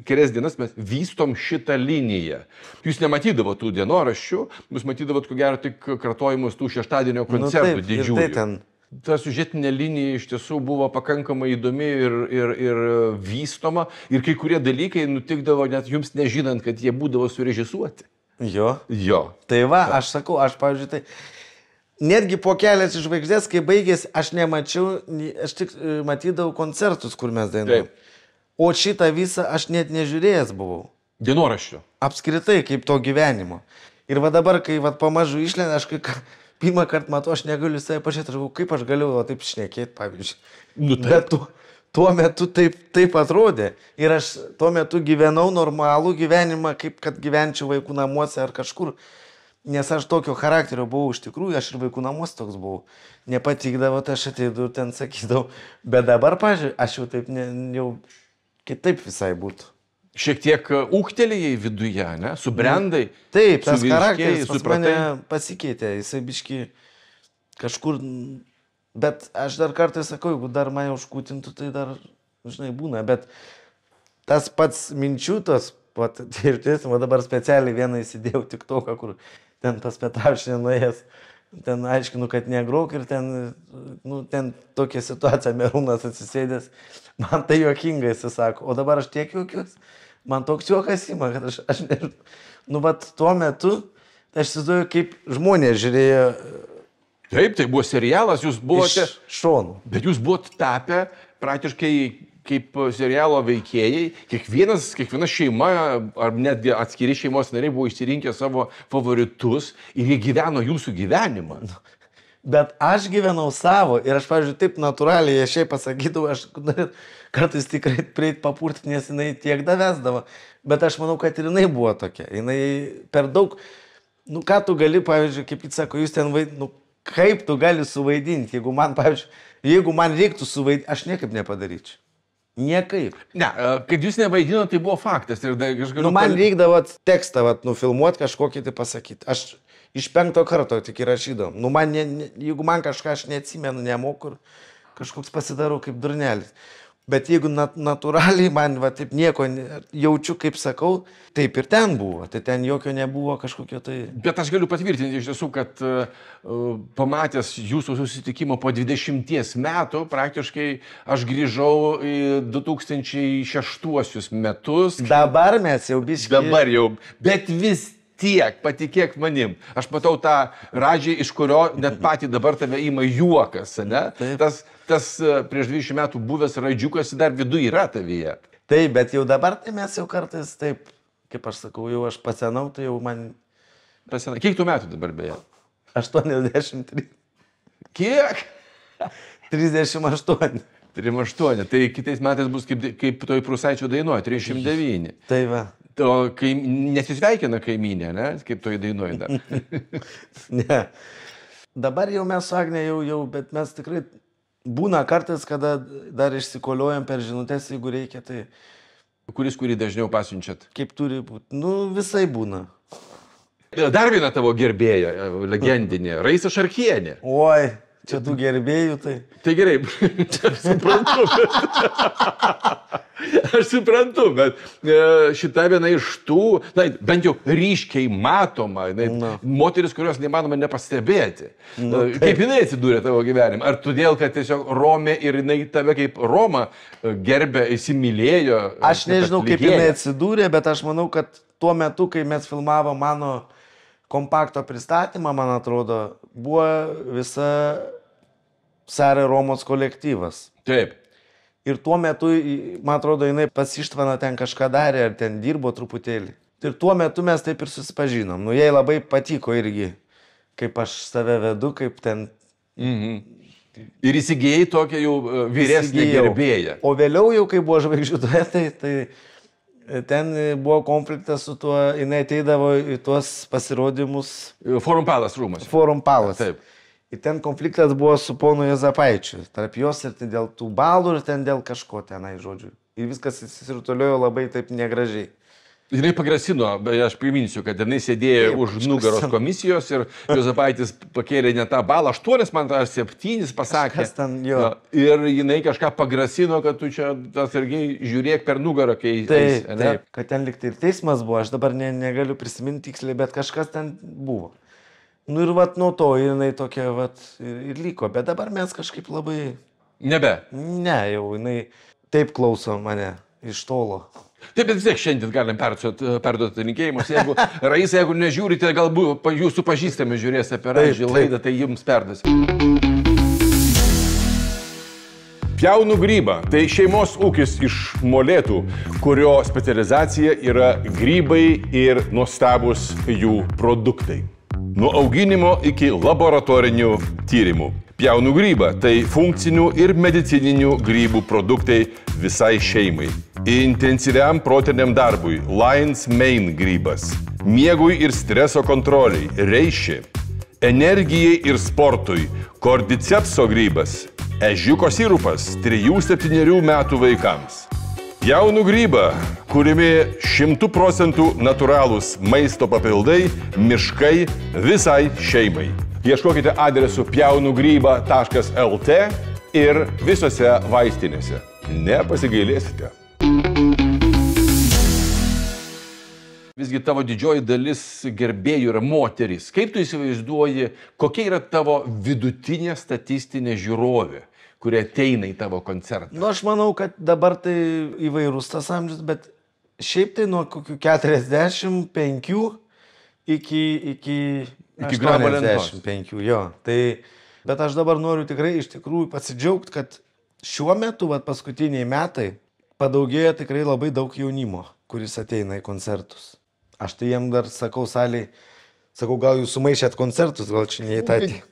kelias dienas mes vystom šitą liniją. Jūs nematydavo tų dienoraščių, jūs matydavot, ko gero, tik kartojimus tų šeštadienio koncertų didžiųjų. Ta siužetinė linija iš tiesų buvo pakankamai įdomi ir vystoma, ir kai kurie dalykai nutikdavo net jums nežinant, kad jie būdavo surežisuoti. Jo. Tai aš sakau, aš, pavyzdžiui, tai netgi po Kelias į žvaigždės, kai baigėsi, aš nemačiau, aš tik matydavau koncertus, kur mes dainuojame. O šitą visą aš net nežiūrėjęs buvau. Dienoraščių. Apskritai, kaip to gyvenimo. Ir dabar, kai pamažu išlenda, aš pirmą kartą matau, aš negaliu save pažiūrėti, kaip aš galiu taip šnekėti, pavyzdžiui. Bet tuo metu taip atrodė. Ir aš tuo metu gyvenau normalų gyvenimą, kaip kad gyvenčiau vaikų namuose ar kažkur. Nes aš tokio charakterio buvau iš tikrųjų, aš ir vaikų namuose toks buvau. Nepatikdavo, tai aš ateidavau ten sakydavau. Bet dabar, pažiūrėjau, aš jau taip jau kitaip visai būtų. Šiek tiek ūgtelėjai viduje, ne? Subrendai. Taip, tas charakteris pas mane pasikeitė, jisai biški kažkur, bet aš dar kartais sakau, jeigu dar mane užkūtintų, tai dar, žinai, būna, bet tas pats minčių, dabar specialiai vieną įsidėjau TikToką, kur ten pas Petravičienę nuėjęs, ten aiškinu, kad negrok ir ten tokia situacija, Merūnas atsisėdęs, man tai juokingai, jis sako, o dabar aš tiek juokiuosi, man toks juokas ima, kad aš nežinau, tuo metu, aš įsivaizduoju, kaip žmonės žiūrėjo. Taip, tai buvo serialas, jūs buvote iš šonų. Bet jūs buvote tapę praktiškai kaip serialo veikėjai, kiekviena šeima, ar netgi atskiri šeimos nariai buvo išsirinkę savo favoritus ir jie gyveno jūsų gyvenimą. Bet aš gyvenau savo ir aš, pavyzdžiui, taip natūraliai, aš šiaip pasakydavau, aš kartais tikrai prieit papurti, nes jinai tiek davesdavo. Bet aš manau, kad ir jinai buvo tokia. Jinai per daug, ką tu gali, pavyzdžiui, kaip jis sako, jūs ten kaip tu gali suvaidinti, jeigu man, pavyzdžiui, jeigu man reiktų suvaidinti, aš niekaip nepadaryčiau. Niekaip. Ne, kad jūs nevaidinote, tai buvo faktas. Man reikdavo tekstą nufilmuoti, kažkokį tai pasakyti. Aš iš 5 karto tik įrašydavau. Jeigu man kažką aš neatsimenu, nemoku, kažkoks pasidarau kaip durnelis. Bet jeigu natūraliai man taip nieko jaučiu, kaip sakau, taip ir ten buvo. Tai ten jokio nebuvo kažkokio tai... Bet aš galiu patvirtinti iš tiesų, kad pamatęs jūsų susitikimo po 20 metų, praktiškai aš grįžau į 2006 metus. Dabar mes jau biškai... Dabar jau, bet vis tiek, patikėk manim. Aš matau tą Radžį, iš kurio net patį dabar tave ima juokas, ne? Tas prieš 20 metų buvęs Radžiukas dar viduje yra tavyje. Taip, bet jau dabar tai mes jau kartais taip, kaip aš sakau, jau aš pasenau, tai jau man... Pasenau. Kiek tų metų dabar beje? 83. Kiek? 38. 38. Tai kitais metais bus kaip toj Prūsaičio dainuoja, 39. Tai va. O nesisveikina kaimynė, ne? Kaip toj dainuoja dar. Ne. Dabar jau mes su Agne jau, bet mes tikrai būna kartais, kada dar išsikoliuojam per žinutės, jeigu reikia, tai Kurį dažniau pasiunčiat? kaip turi būti. Nu, visai būna. Dar viena tavo gerbėja, legendinė, Raisa Šarkienė. Oi, čia tų gerbėjų, tai... Tai gerai, aš suprantu, bet šita viena iš tų, bent jau ryškiai matoma, moteris, kurios neįmanoma nepastebėti. Kaip jinai atsidūrė tavo gyvenime? Ar todėl, kad tiesiog Romė ir jinai tave kaip Roma gerbė, įsimylėjo? Aš nežinau, kaip jinai atsidūrė, bet aš manau, kad tuo metu, kai mes filmavom mano kompakto pristatymą, man atrodo, buvo visa Sarė Romos kolektyvas. Taip. Ir tuo metu, man atrodo, jinai pas Ištvana ten kažką darė, ar ten dirbo truputėlį. Ir tuo metu mes taip ir susipažinom. Nu, jai labai patiko irgi, kaip aš save vedu, kaip ten... Ir įsigėjai tokią jau vyresnę gerbėją. O vėliau jau, kai buvo Žvaigždžių duetai, tai ten buvo konfliktas su tuo, jinai ateidavo į tuos pasirodymus. Forum Palace rūmas. Forum Palace. Taip. Ir ten konfliktas buvo su ponu Juozapaičiu. Tarp jos ir dėl tų balų ir ten dėl kažko tenai, žodžiu. Ir viskas įsirutuliojo labai taip negražiai. Jinai pagrasino, aš priminsiu, kad jinai sėdėjo už nugaros komisijos ir Juozapaitis pakėlė ne tą balą, 8, man tą 7 pasakė. Ten, jo. Ir jinai kažką pagrasino, kad tu čia atsargiai žiūrėk per nugarą, kai eis. Taip, kad ten liktai ir teismas buvo, aš dabar negaliu prisiminti tiksliai, bet kažkas ten buvo. Nu ir vat nuo to jinai tokia vat ir liko, bet dabar mes kažkaip labai... Nebe? Ne, jau jinai taip klauso mane iš tolo. Taip, bet vis tiek šiandien galim perduoti linkėjimus. Jeigu Raisa, jeigu nežiūrite, galbūt jūsų pažįstami žiūrės apie Raižį laidą, tai jums perduosiu. Pjaunu grybą. Tai šeimos ūkis iš Molėtų, kurio specializacija yra grybai ir nuostabus jų produktai. Nuo auginimo iki laboratorinių tyrimų. Pjaunu grybą – tai funkcinių ir medicininių grybų produktai visai šeimai. Intensyviam protiniam darbui – Lion's Mane grybas. Miegui ir streso kontroliai – reiši. Energijai ir sportui – kordicepso grybas. Ežiuko sirupas – 3-7 metų vaikams. Pjaunu grybą, kuriami 100% natūralūs maisto papildai, miškai visai šeimai. Ieškokite adresu pjaunugryba.lt ir visose vaistinėse. Nepasigailėsite. Visgi tavo didžioji dalis gerbėjų yra moterys. Kaip tu įsivaizduoji, kokia yra tavo vidutinė statistinė žiūrovė, kurie ateina į tavo koncertą? Nu, aš manau, kad dabar tai įvairus tas amžius, bet šiaip tai nuo kokių 45 iki 85, jo. Tai, bet aš dabar noriu tikrai iš tikrųjų pasidžiaugti, kad šiuo metu, paskutiniai metai, padaugėjo tikrai labai daug jaunimo, kuris ateina į koncertus. Aš tai jiem dar sakau saliai, gal jūs sumaišėt koncertus, gal čia neįtatė.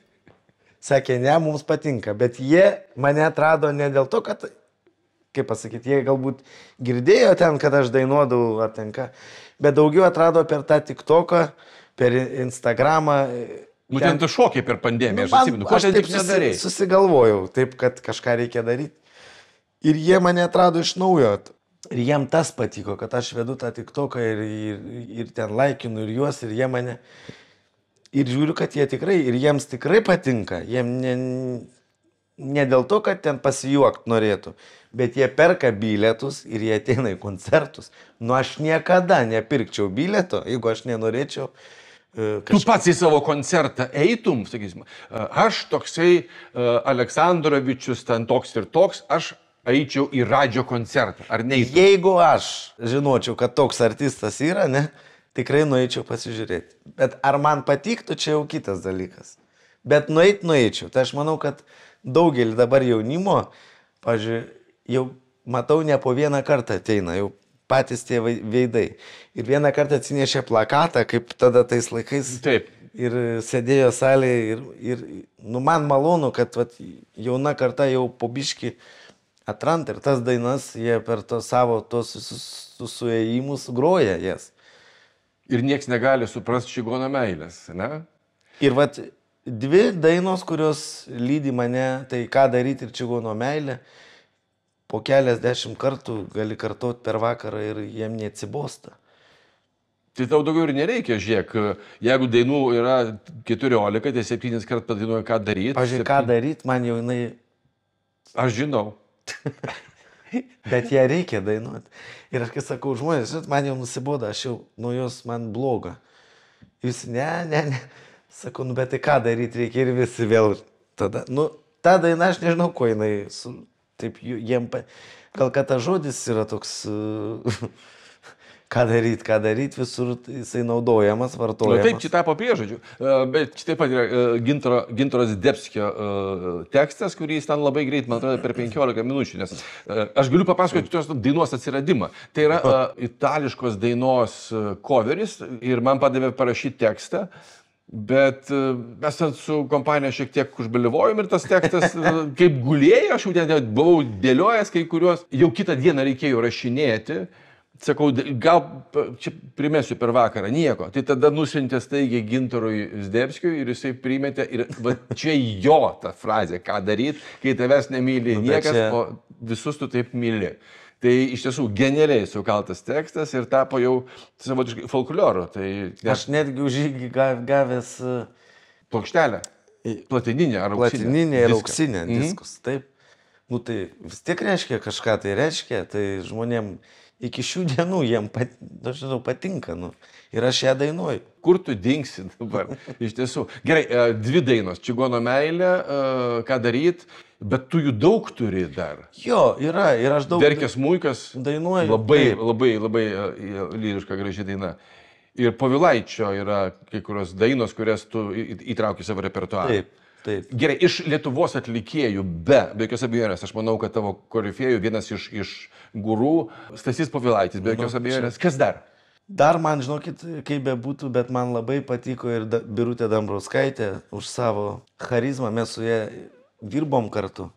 Sakė, ne, mums patinka, bet jie mane atrado ne dėl to, kad, kaip pasakyti, jie galbūt girdėjo ten, kad aš dainuodavau ar ten ką, bet daugiau atrado per tą TikToką, per Instagramą. Būtent tu šokiai per pandemiją, aš atsimenu, ko čia taip nedarei? Susigalvojau, taip, kad kažką reikia daryti. Ir jie mane atrado iš naujo. Ir jiem tas patiko, kad aš vedu tą TikToką ir ten laikinu ir juos, ir jie mane... Ir žiūriu, kad jie tikrai, ir jiems tikrai patinka. Jiem ne dėl to, kad ten pasijuokt norėtų, bet jie perka bilietus ir jie ateina į koncertus. Nu, aš niekada nepirkčiau bilieto, jeigu aš nenorėčiau. Tu pats į savo koncertą eitum, sakysim, aš toksai Aleksandrovičius, ten toks ir toks, aš eičiau į Radžio koncertą, ar ne? Jeigu aš žinočiau, kad toks artistas yra, ne? Tikrai nueičiau pasižiūrėti. Bet ar man patiktų, čia jau kitas dalykas. Bet nueičiau. Tai aš manau, kad daugelį dabar jaunimo, pavyzdžiui, jau matau ne po vieną kartą ateina, jau patys tie veidai. Ir vieną kartą atsinešė plakatą, kaip tada tais laikais. Taip. Ir sėdėjo salėje ir nu, man malonu, kad jauna karta jau po biškį atranda ir tas dainas, jie per savo tos suėjimus groja jas. Ir nieks negali suprasti čigono meilės, ne? Ir dvi dainos, kurios lydi mane, tai ką daryti ir čigono meilė. Po keliasdešimt kartų gali kartuoti per vakarą ir jiem neatsibosta. Tai tau daugiau ir nereikia, žiūrėk, jeigu dainų yra 14, tai 7 kart padainuoja, ką daryti. Pavyzdžiui, ką daryti, man jau jinai... Aš žinau. Bet ją reikia dainuoti. Ir aš kai sakau, žmonės, man jau nusiboda, aš jau nuo jos man bloga. Jūs, ne. Sakau, bet tai ką daryti reikia ir visi vėl tada. Ta daina, aš nežinau, ko jinai... Taip, jiem... Gal kad tas žodis yra toks... Ką daryti, visur jisai naudojamas, vartojamas. Taip, čia tapo priežodžiu. Bet čia taip pat yra Gintaro Zdebskio tekstas, kurį jis ten labai greit, man atrodo, per 15 minučių. Nes aš galiu papasakoti tos dainos atsiradimą. Tai yra itališkos dainos coveris ir man padavė parašyti tekstą. Bet mes ten su kompanija šiek tiek užbelivojom ir tas tekstas kaip gulėjo, aš jau ten buvau dėliojęs kai kuriuos, jau kitą dieną reikėjo rašinėti. Sakau, gal čia primesiu per vakarą, nieko. Tai tada nusiuntė staigiai Gintarui Zdebskiui ir jisai primetė ir va, čia jo ta frazė, ką daryti, kai tavęs nemyli niekas, o visus tu taip myli. Tai iš tiesų genialiai sukaltas tekstas ir tapo jau savotiškai folkloro. Tai aš netgi už jį gavęs plokštelę. Platininė ar auksinė? Platininė ir auksinė diskus, taip. Nu tai vis tiek reiškia kažką, tai reiškia, tai žmonėm iki šių dienų jiem patinka. Ir aš ją dainuoju. Kur tu dingsi dabar? Iš tiesų. Gerai, dvi dainos. Čigono meilė, ką daryt, bet tu jų daug turi dar. Jo, yra. Ir aš daug... Verkės Muikas. Dainuoju. Labai lyriška graži daina. Ir Povilaičio yra kai kurios dainos, kurias tu įtrauki savo repertuarą. Taip. Gerai, iš Lietuvos atlikėjų, be jokios abejonės, aš manau, kad tavo korifėjų vienas iš gurų, Stasys Povilaitis, be jokios abejonės. Kas dar? Dar man, žinokit, kaip bebūtų, bet man labai patiko ir Birutė Dambrauskaitė už savo charizmą, mes su ją dirbom kartu.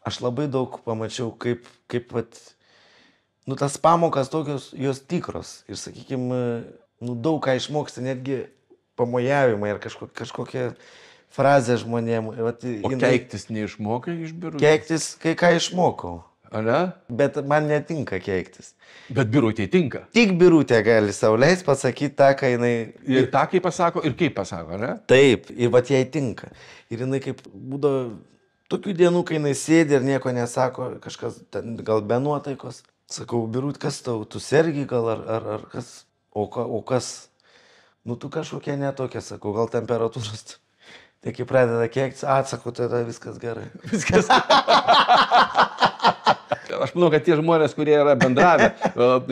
Aš labai daug pamačiau, kaip tas pamokas tokios, jos tikros. Ir, sakykime, daug ką išmoksti, netgi pamojavimai ir kažkokie frazę žmonėm. O keiktis neišmokai iš Birutės? Keiktis, kai ką išmokau. Ale? Bet man netinka keiktis. Bet Birutė tinka. Tik Birutė gali sau leis pasakyti tą, ką jinai... Ir tą, kaip pasako, ir kaip pasako, ne? Taip, ir jai tinka. Ir jinai kaip būdavo tokių dienų, kai jinai sėdi ir nieko nesako, kažkas ten, gal be nuotaikos. Sakau, Birut, kas tau, tu sergi gal ar kas? O kas? Tu kažkokia netokia, sakau, gal temperatūros... Tai kai pradeda keiktis, atsakau, tada viskas gerai. Viskas. Aš manau, kad tie žmonės, kurie yra bendravę,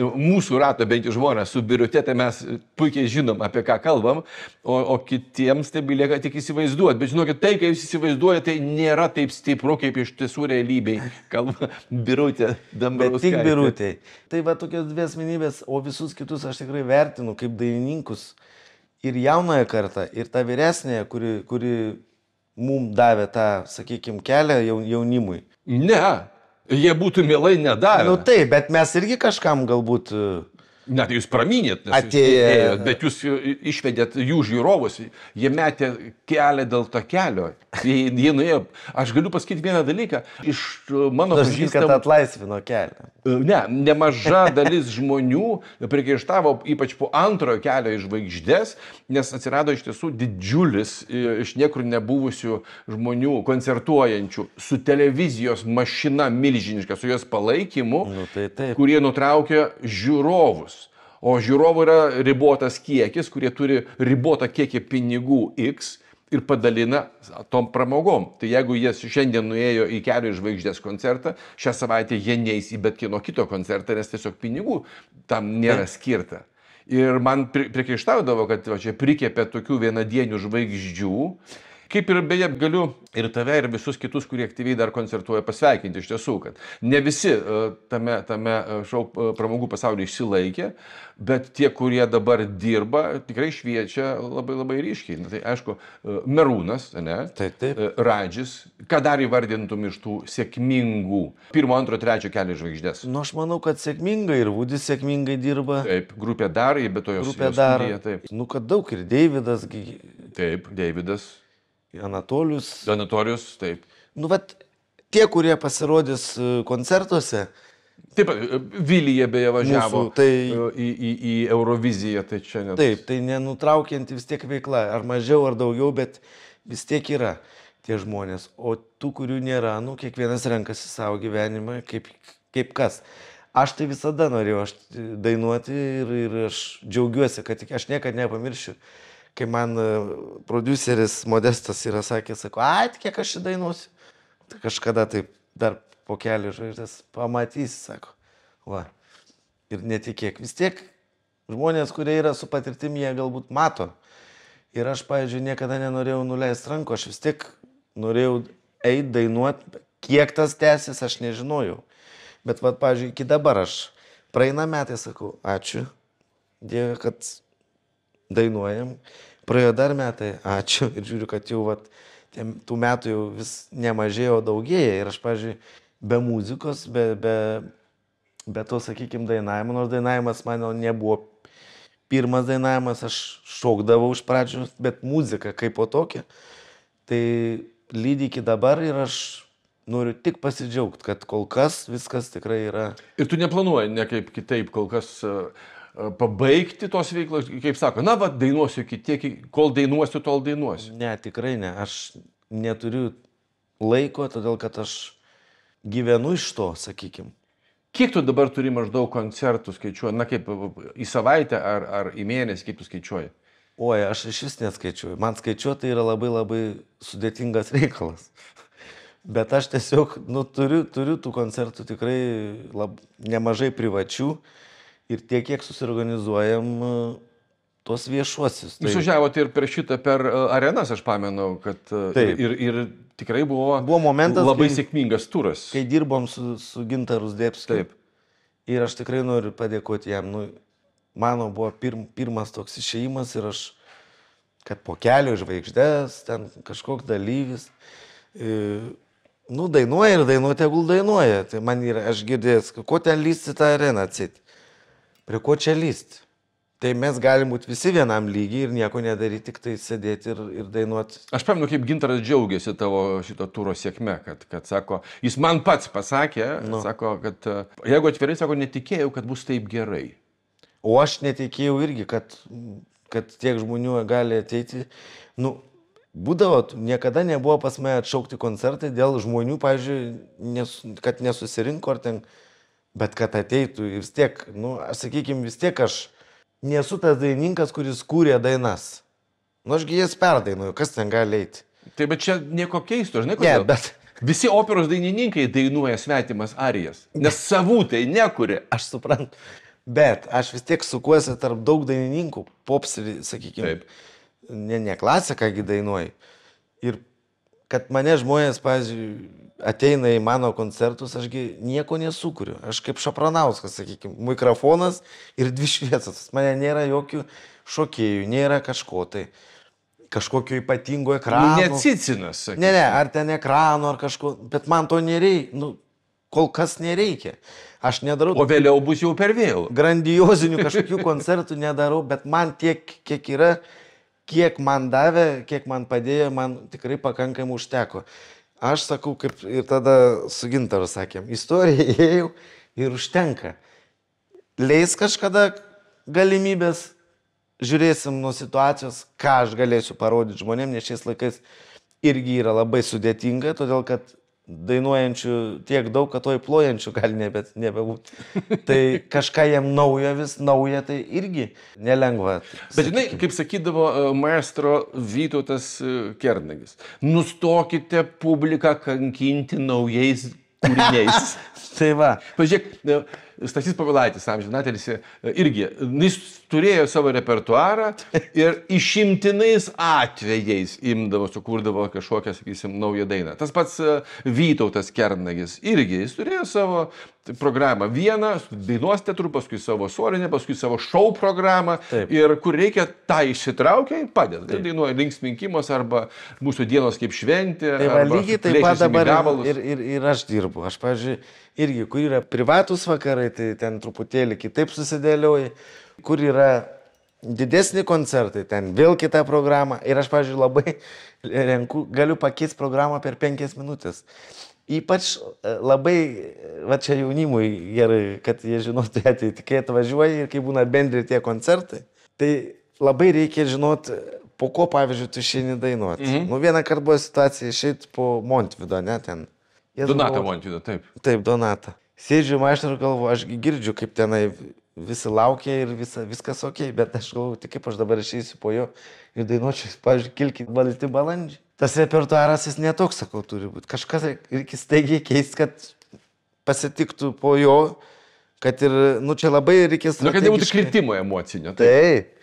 mūsų rato bent jau žmonės su Birute, tai mes puikiai žinom, apie ką kalbam, o kitiems tai belieka tik įsivaizduoti. Bet žinokit, tai, kai jūs įsivaizduojate, tai nėra taip stipru, kaip iš tiesų realybėj kalba Birutė Dambrauskaitė. Bet tik Birutė. Tai va tokios dvi asmenybės, o visus kitus aš tikrai vertinu kaip dainininkus. Ir jaunąją kartą, ir tą vyresnėje, kuri mums davė tą, sakykime, kelią jaunimui. Ne, jie būtų mielai nedavę. Taip, bet mes irgi kažkam galbūt... Ne, tai jūs praminėt, atėjot, bet jūs išvedėt jų žiūrovus, jie metė kelią dėl to kelio. Jie nuėjo, aš galiu pasakyti vieną dalyką, iš mano pažįstamų... Kad atlaisvino kelią. Ne, nemaža dalis žmonių priekaištavo ypač po antrojo kelio į žvaigždės, nes atsirado iš tiesų didžiulis iš niekur nebuvusių žmonių koncertuojančių su televizijos mašina milžiniška, su jos palaikymu, kurie nutraukė žiūrovus. O žiūrovų yra ribotas kiekis, kurie turi ribotą kiekį pinigų X ir padalina tom pramogom. Tai jeigu jie šiandien nuėjo į Kelio į žvaigždės koncertą, šią savaitę jie neis į bet kieno kito koncertą, nes tiesiog pinigų tam nėra skirta. Ir man priekaištaudavo, kad čia prikėpė tokių vienadienių žvaigždžių. Kaip ir beje galiu ir tave, ir visus kitus, kurie aktyviai dar koncertuoja, pasveikinti iš tiesų, kad ne visi tame šou pramogų pasaulyje išsilaikė, bet tie, kurie dabar dirba, tikrai šviečia labai labai ryškiai. Tai aišku, Merūnas, ne? Taip. Radžis, ką dar įvardintum iš tų sėkmingų 1, 2, 3 Kelio žvaigždės? Aš manau, kad sėkmingai ir Vudis sėkmingai dirba. Taip, grupė dar, bet to jos studija. Taip. Kad daug ir Deividas. Taip, Deividas. Anatolijus, taip. Nu, vat, tie, kurie pasirodys koncertuose. Taip, Vilija beje važiavo Mūsų, tai- į Euroviziją, tai čia net. Taip, tai nenutraukianti vis tiek veikla, ar mažiau, ar daugiau, bet vis tiek yra tie žmonės. O tų, kurių nėra, nu, kiekvienas renkasi savo gyvenimą, kaip kas. Aš tai visada norėjau dainuoti ir aš džiaugiuosi, kad aš niekada nepamiršiu, kai man prodiuseris Modestas yra sakęs, sako, kiek aš šį dainuosiu. Tai kažkada taip dar po kelių žvaigždės pamatysi, sako. Va. Ir netikėk. Vis tiek žmonės, kurie yra su patirtimi, jie galbūt mato. Ir aš, pavyzdžiui, niekada nenorėjau nuleisti rankų, aš vis tiek norėjau eiti, dainuoti. Kiek tas tęsis, aš nežinojau. Bet, va, pavyzdžiui, iki dabar aš praeina metai, sakau, ačiū, Dieve, kad dainuojam. Praėjo dar metai, ačiū. Ir žiūriu, kad jau tų metų jau vis nemažėjo, daugėja. Ir aš, pavyzdžiui, be muzikos, be to, sakykime, dainavimo, nors dainavimas mano nebuvo pirmas dainavimas, aš šokdavau iš pradžių, bet muzika kaip po tokia, tai lydi iki dabar ir aš noriu tik pasidžiaugti, kad kol kas viskas tikrai yra. Ir tu neplanuoji, ne kaip kitaip, kol kas pabaigti tos veiklos, kaip sako, na, va, dainuosiu iki tiek, kol dainuosiu, tol dainuosiu. Ne, tikrai ne, aš neturiu laiko, todėl kad aš gyvenu iš to, sakykime. Kiek tu dabar turi maždaug koncertų skaičiuoji, na kaip į savaitę ar į mėnesį, kaip tu skaičiuoji? Oi, aš iš vis neskaičiuoju. Man skaičiuoti yra labai labai sudėtingas reikalas. Bet aš tiesiog, nu, turiu tų koncertų tikrai nemažai privačių ir tiek, kiek susiorganizuojam tuos viešuosius. Jūs važiavote ir per šitą, per arenas, aš pamenu, kad ir tikrai buvo momentas, labai sėkmingas turas. Kai dirbom su Gintaru Zdebskiu. Taip. Ir aš tikrai noriu padėkoti jam. Nu, mano buvo pirmas toks išėjimas ir aš, kad po kelio žvaigždės, ten kažkoks dalyvis, nu, dainuoja ir dainuoja, tegul dainuoja. Tai man yra, aš girdėjęs, ko ten lysti tą areną atsit. Prie ko čia lysti? Tai mes galim būti visi vienam lygiai ir nieko nedaryti, tik tai sėdėti ir dainuoti. Aš pamenu, kaip Gintaras džiaugiasi tavo šito turo sėkme, kad sako, jis man pats pasakė, sako, kad jeigu atvirai, sako, netikėjau, kad bus taip gerai. O aš netikėjau irgi, kad tiek žmonių gali ateiti. Nu, būdavo, niekada nebuvo pas mane atšaukti koncertai dėl žmonių, pavyzdžiui, kad nesusirinko ar ten, bet kad ateitų ir vis tiek, nu, sakykime, vis tiek aš nesu tas dainininkas, kuris kūrė dainas. Nu, ašgi jas perdainuoju, kas ten gali eiti. Tai bet čia nieko keisto, žinai, kodėl? Ne, bet visi operos dainininkai dainuoja svetimas arijas, nes savų tai nekūrė. Aš suprantu, bet aš vis tiek sukuosi tarp daug dainininkų, pops, sakykime, ne klasiką dainuoju. Ir kad mane žmonės, pavyzdžiui, ateina į mano koncertus, ašgi nieko nesukuriu. Aš kaip Šapranauskas, sakykime, mikrofonas ir dvi šviesos. Mane nėra jokių šokėjų, nėra kažko tai. Kažkokio ypatingo ekrano. Neatsicinas, sakykime. Ne, ar ten ekrano, ar kažko. Bet man to nereikia. Nu, kol kas nereikia. Aš nedarau. O vėliau bus jau per vėlu. Grandiozinių kažkokių koncertų nedarau, bet man tiek, kiek yra, kiek man davė, kiek man padėjo, man tikrai pakankamai užteko. Aš sakau, kaip ir tada su Gintaru sakėm, istoriją ėjau ir užtenka. Leis kažkada galimybės, žiūrėsim nuo situacijos, ką aš galėsiu parodyti žmonėm, nes šiais laikais irgi yra labai sudėtinga, todėl kad dainuojančių tiek daug, kad toj plojančių gali nebebūti. Tai kažką jam nauja, tai irgi nelengva. Bet žinai, kaip sakydavo maestro Vytautas Kernagis, nustokite publiką kankinti naujais kūriniais. Tai va. Pažiūrėk, Stasys Povilaitis, amžinatilsį, irgi, jis turėjo savo repertuarą ir išimtinais atvejais imdavo, sukurdavo kažkokią, sakysim, naują dainą. Tas pats Vytautas Kernagis irgi, jis turėjo savo programą. Vieną dainos teatrų, paskui savo solinę, paskui savo šou programą. Taip. Ir kur reikia, tą išsitraukia ir padeda. Tai dainuoja linksminkimas arba mūsų dienos kaip šventė. Tai va, lygiai taip pat dabar ir aš dirbu. Aš, pavyzdžiui, irgi, kur yra privatus vakarai, tai ten truputėlį kitaip susidėlioja. Kur yra didesni koncertai, ten vėl kita programa. Ir aš, pavyzdžiui, labai galiu pakeisti programą per 5 minutės. Ypač labai, va čia jaunimui gerai, kad jie žinotų ateitį, kai atvažiuoji ir kai būna bendri tie koncertai, tai labai reikia žinoti, po ko, pavyzdžiui, tu išeini dainuoti. Nu, vieną kartą buvo situacija išeiti po Montvido, ne, ten. Donatą Montvido, taip. Taip, Donatą. Sėdžiu mašinų ir galvoju, aš girdžiu, kaip tenai visi laukia ir viskas ok, bet aš galvoju, tai kaip aš dabar išeisiu po jo ir dainuočiau, pavyzdžiui, Kilki balti balandžiai. Tas repertuaras jis netoks, sakau, turi būti. Kažkas reikia staigiai keisti, kad pasitiktų po jo, kad ir, nu čia labai reikės... Nu, kad nebūtų kritimo emocinio. Taip.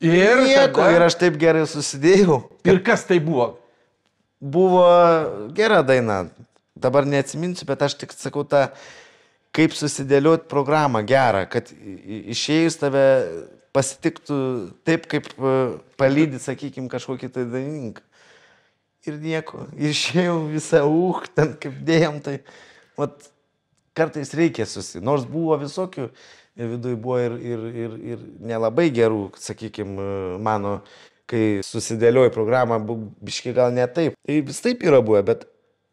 Ir nieko, ir aš taip gerai susidėjau. Ir kas tai buvo? Buvo gera daina. Dabar neatsiminsiu, bet aš tik sakau tą, kaip susidėlioti programą gerą, kad išėjus tave pasitiktų taip, kaip palydį, sakykime, kažkokį tai dainininką. Ir nieko, išėjau visą ten kaip dėjom, tai vat, kartais reikia nors buvo visokių, viduje buvo ir nelabai gerų, sakykime, mano, kai susidėlioju programą, biškai gal ne taip. Tai vis taip yra buvę, bet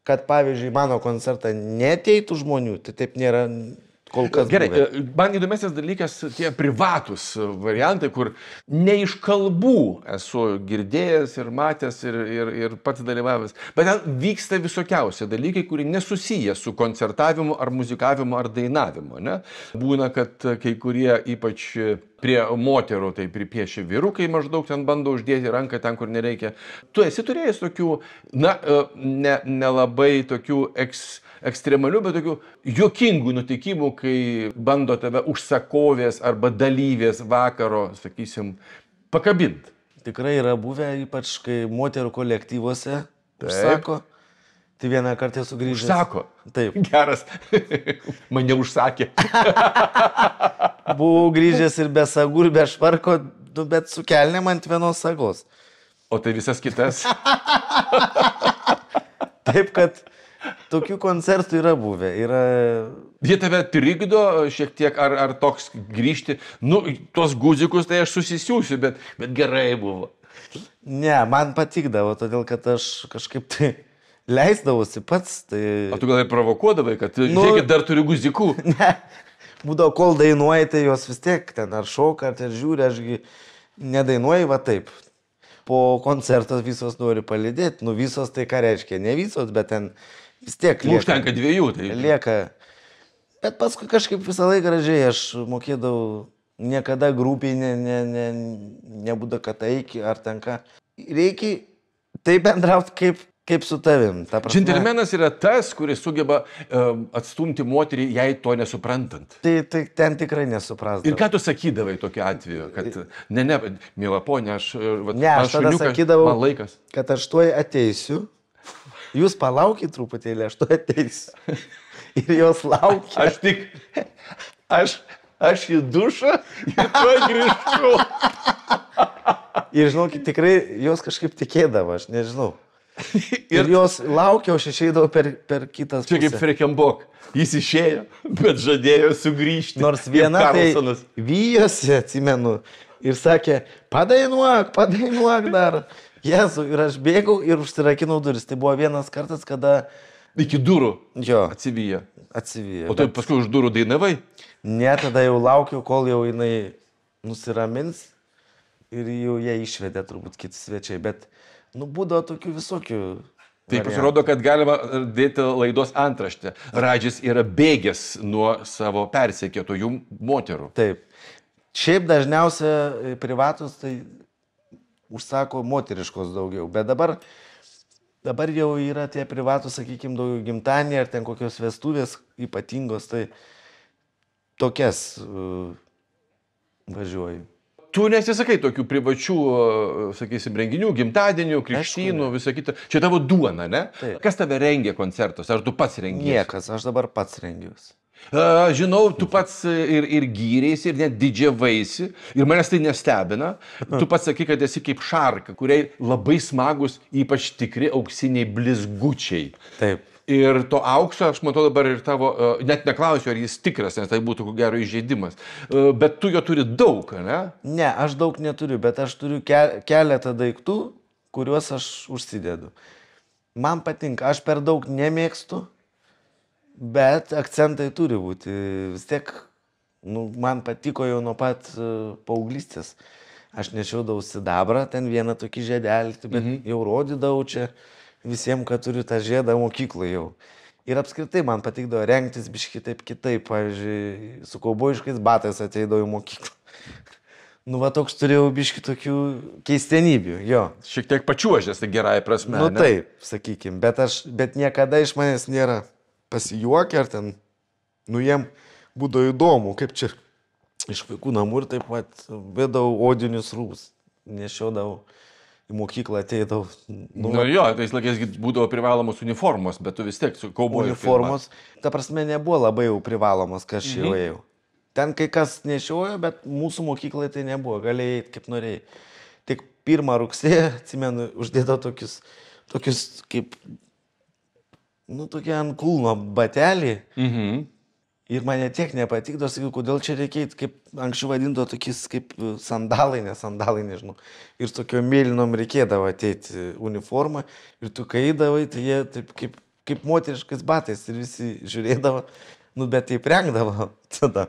kad, pavyzdžiui, mano koncertą neteitų žmonių, tai taip nėra kol kas. Gerai, buvę. man įdomesnis dalykas tie privatus variantai, kur ne iš kalbų esu girdėjęs ir matęs ir pats dalyvavęs, bet ten vyksta visokiausi dalykai, kurie nesusiję su koncertavimu ar muzikavimu ar dainavimu. Ne? Būna, kad kai kurie ypač prie moterų tai pripiešia vyrukai, maždaug ten bando uždėti ranką ten, kur nereikia. Tu esi turėjęs tokių, na, nelabai tokių ekstremalių, bet tokių juokingų nutikimų, kai bando tave užsakovės arba dalyvės vakaro, sakysim, pakabinti. Tikrai yra buvę, ypač kai moterų kolektyvuose užsako. Tai vieną kartą esu grįžęs. Užsako? Taip. Geras. Mane užsakė. Buvau grįžęs ir be sagų, ir be švarko, bet su kelnėm ant vienos sagos. O tai visas kitas? Taip, kad tokių koncertų yra buvę. Jie tave trikdo šiek tiek, ar toks grįžti, nu, tos guzikus tai aš susisiųsiu, bet gerai buvo. Ne, man patikdavo, todėl kad aš kažkaip tai leisdavosi pats. Tai... O tu gal ir provokuodavai, kad žiūrėkit, dar turiu guzikų. Ne, būdavo, kol dainuoji, tai jos vis tiek ten ar šoka, ar žiūri, ašgi nedainuoji, va taip. Po koncerto visos nori palydėti, nu visos tai ką reiškia, ne visos, bet ten vis tiek lieka. Užtenka 2, tai. Lieka. Bet paskui kažkaip visą laiką gražiai aš mokėdavau, niekada grupiai nebūda, kad eiki ar tenka. Reikia taip bendrauti kaip su tavim. Džentelmenas yra tas, kuris sugeba atstumti moterį, jai to nesuprantant. Tai ten tikrai nesuprasdavau. Ir ką tu sakydavai tokiu atveju? Kad, mėla ponė, aš tada sakydavau, man laikas. Kad aš tuoj ateisiu, jūs palaukit truputėlį, aš tuoj ateisiu. Ir jos laukia. Aš į dušą ir tuoj grįžtu. Ir žinokit, tikrai jos kažkaip tikėdavo, aš nežinau. Ir jos laukia, aš išeidavau per kitas pusę. Čia kaip Frekenbok. Jis išėjo, bet žadėjo sugrįžti. Nors viena tai vyjosi, atsimenu, ir sakė, padainuok dar. Jėzu, ir aš bėgau ir užsirakinau duris. Tai buvo vienas kartas, kada... Iki durų atsivijo. O tai paskui už durų dainavai? Ne, tada jau laukiau, kol jau jinai nusiramins ir jau ją išvedė turbūt kiti svečiai, bet būdavo tokių visokių. Tai pasirodo, kad galima dėti laidos antraštę. Radžis yra bėgęs nuo savo persekiotojų moterų. Taip. Šiaip dažniausia privatus tai užsako moteriškos daugiau, bet dabar jau yra tie privatus, sakykime, daugiau gimtadieniai ar ten kokios vestuvės ypatingos, tai tokias važiuoju. Tu nesisakai tokių privačių, sakysim, renginių, gimtadienių, krikštynų, visą kitą. Čia tavo duona, ne? Taip. Kas tave rengia koncertus? Ar tu pats rengiesi? Niekas, aš dabar pats rengiuosi. Žinau, tu pats ir gyrėsi, ir net didžiavaisi, ir manęs tai nestebina. Tu pats sakai, kad esi kaip šarka, kuriai labai smagus, ypač tikri auksiniai blizgučiai. Taip. Ir to aukso, aš matau dabar ir tavo, net neklausiu, ar jis tikras, nes tai būtų ko gero įžeidimas. Bet tu jo turi daug, ne? Ne, aš daug neturiu, bet aš turiu keletą daiktų, kuriuos aš užsidedu. Man patinka, aš per daug nemėgstu, bet akcentai turi būti. Vis tiek, man patiko jau nuo pat paauglystės. Aš nešiodavau sidabrą, ten vieną tokį žiedelį, bet jau rodydavau čia visiems, kad turiu tą žiedą mokykloje jau. Ir apskritai man patikdavo rengtis biški taip kitaip, pavyzdžiui, su kaubojiškais batais ateidavau į mokyklą. Toks turėjau biški tokių keistenybių, jo. Šiek tiek pačiuožęs, tai gerąją prasme. Taip, sakykim, bet niekada iš manęs nėra pasijuokę, ar ten, jiem būdavo įdomu, kaip čia iš vaikų namų ir taip pat vedau odinius rūbus, nešiodavau. Į mokyklą ateidavau. Jo, tais laikais būdavo privalomos uniformos, bet tu vis tiek su kaubojiškais. Uniformos, ta prasme, nebuvo labai jau privalomos, kas čia jau ėjau. Ten kai kas nešiojo, bet mūsų mokyklai tai nebuvo, galėjai eiti kaip norėjai. Tik 1 rugsėjo, atsimenu, uždėdavo tokius kaip, tokie ant kulno batelį. Ir mane tiek nepatikdavo, sakiau, kodėl čia reikia, kaip anksčiau vadinto tokiais kaip sandalai, nežinau. Ir tokio mėlynom reikėdavo ateiti uniformą. Ir tu kai eidavai, tai jie taip kaip moteriškais batais ir visi žiūrėdavo, bet taip rengdavo tada.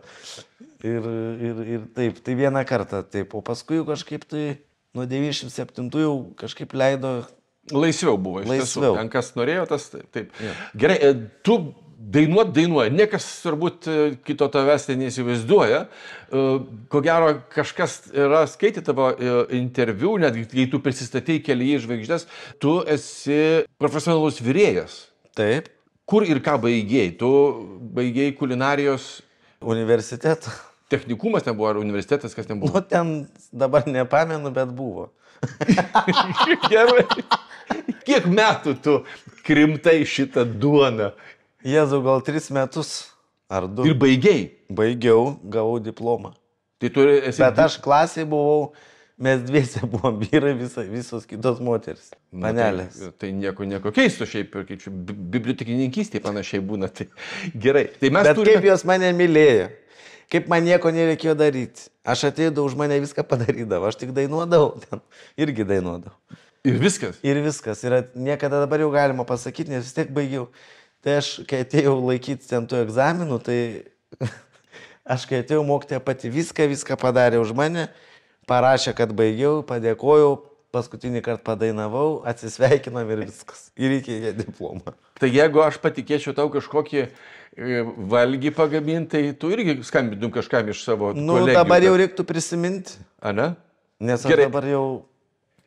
Ir taip, tai vieną kartą taip. O paskui kažkaip tai nuo 97 jau kažkaip leido. Laisviau buvo, iš tiesų. Ten kas norėjo, tas taip. Ja. Gerai, tu dainuoja. Niekas turbūt kito tavęs ten neįsivaizduoja. Ko gero, kažkas yra skaitė tavo interviu, netgi kai tu prisistatei Kelyje į žvaigždes, tu esi profesionalus virėjas. Taip. Kur ir ką baigėjai? Tu baigėjai kulinarijos universitetą. Technikumas ten buvo, ar universitetas, kas ten buvo? Ten dabar nepamenu, bet buvo. Gerai. Kiek metų tu krimtai šitą duoną? Jėzau, gal 3 metus ar 2. Ir baigėjai? Baigiau, gavau diplomą. Tai tu esi... Bet aš klasėje buvau, mes dviese buvom vyrai, visos kitos moteris. Panelės. Tai nieko keisto šiaip, kaip bibliotekininkystė panašiai būna. Tai gerai. Tai mes bet kaip jos mane mylėjo, kaip man nieko nereikėjo daryti. Aš ateidavau, už mane viską padarydavau, aš tik dainuodavau, ten irgi dainuodavau. Ir viskas? Ir viskas. Ir niekada dabar jau galima pasakyti, nes vis tiek baigiau. Tai aš, kai atėjau laikyti ten tų egzaminų, tai aš, kai atėjau, mokytoja pati viską padarė už mane, parašė, kad baigiau, padėkojau, paskutinį kartą padainavau, atsisveikinam ir viskas. Ir reikėjo diplomą. Tai jeigu aš patikėčiau tau kažkokį valgį pagaminti, tai tu irgi skambintum kažkam iš savo kolegijų. Dabar jau reiktų prisiminti. A, ne? Nes aš dabar jau...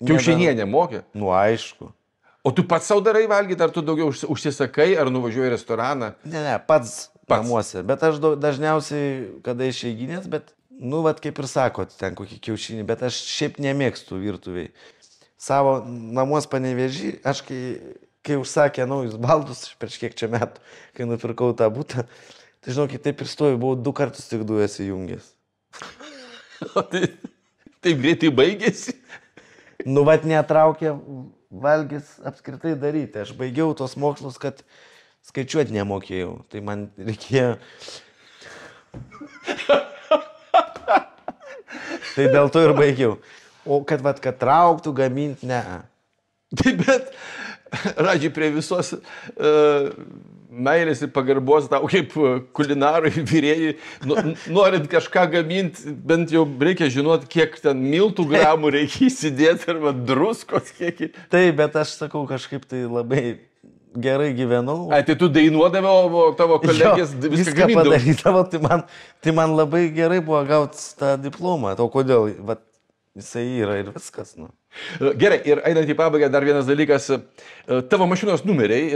Kiaušinienė mokė? Aišku. O tu pats savo darai valgyti, ar tu daugiau užsisakai, ar nuvažiuoji į restoraną? Ne, pats namuose. Bet aš dažniausiai, kada išeiginės, bet, kaip ir sakot, ten kokį kiaušinį, bet aš šiaip nemėgstu virtuviai. Savo namuos Panevėžy, aš kai užsakė naujus baldus, prieš kiek čia metų, kai nupirkau tą butą, tai žinokit, taip ir stoju, buvau 2 kartus tik dujas įjungęs. Taip greitai baigėsi? Netraukė valgys apskritai daryti. Aš baigiau tos mokslus, kad skaičiuoti nemokėjau. Tai man reikėjo... Tai dėl to ir baigiau. O kad trauktų, gaminti, ne. Taip, bet, Radži, prie visos meilės ir pagarbos tau kaip kulinarui, virėjai, norint kažką gaminti, bent jau reikia žinoti, kiek ten miltų gramų reikia įsidėti arba druskos kiekį. Taip, bet aš sakau, kažkaip tai labai gerai gyvenau. Tai tu dainuodavai, o tavo kolegės viską padarydavo, tai man labai gerai buvo gauti tą diplomą. O kodėl? Jisai yra ir viskas. Gerai, ir einant į pabaigą dar vienas dalykas. Tavo mašinos numeriai,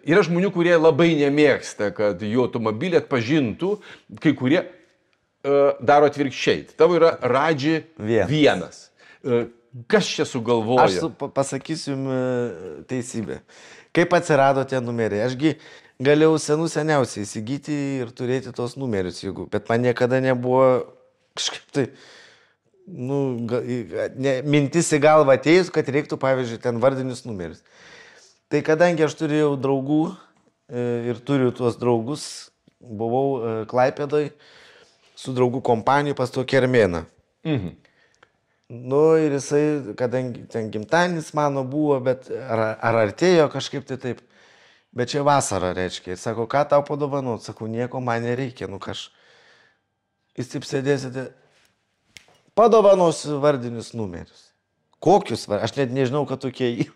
yra žmonių, kurie labai nemėgsta, kad jų automobilį atpažintų, kai kurie daro atvirkščiai. Tavo yra Radži 1. Kas čia sugalvoja? Aš pasakysiu jums teisybę. Kaip atsirado tie numeriai? Ašgi galėjau seniausiai įsigyti ir turėti tos numerius, bet man niekada nebuvo kažkaip tai... mintis į galvą atėjus, kad reiktų, pavyzdžiui, ten vardinius numerius. Tai kadangi aš turėjau draugų ir turiu tuos draugus. Buvau Klaipėdoj su draugų kompanijų pas tokį Armėną. Nu ir jisai, kadangi ten gimtadienis mano buvo, bet ar artėjo kažkaip tai taip. Bet čia vasara, reiškia. Ir sako, ką tau padovanot? Sakau, nieko man nereikia, nu kaž. Jis taip sėdėsite. Padovanosiu vardinius numerius. Kokius vardinius? Aš net nežinau, kad tokie.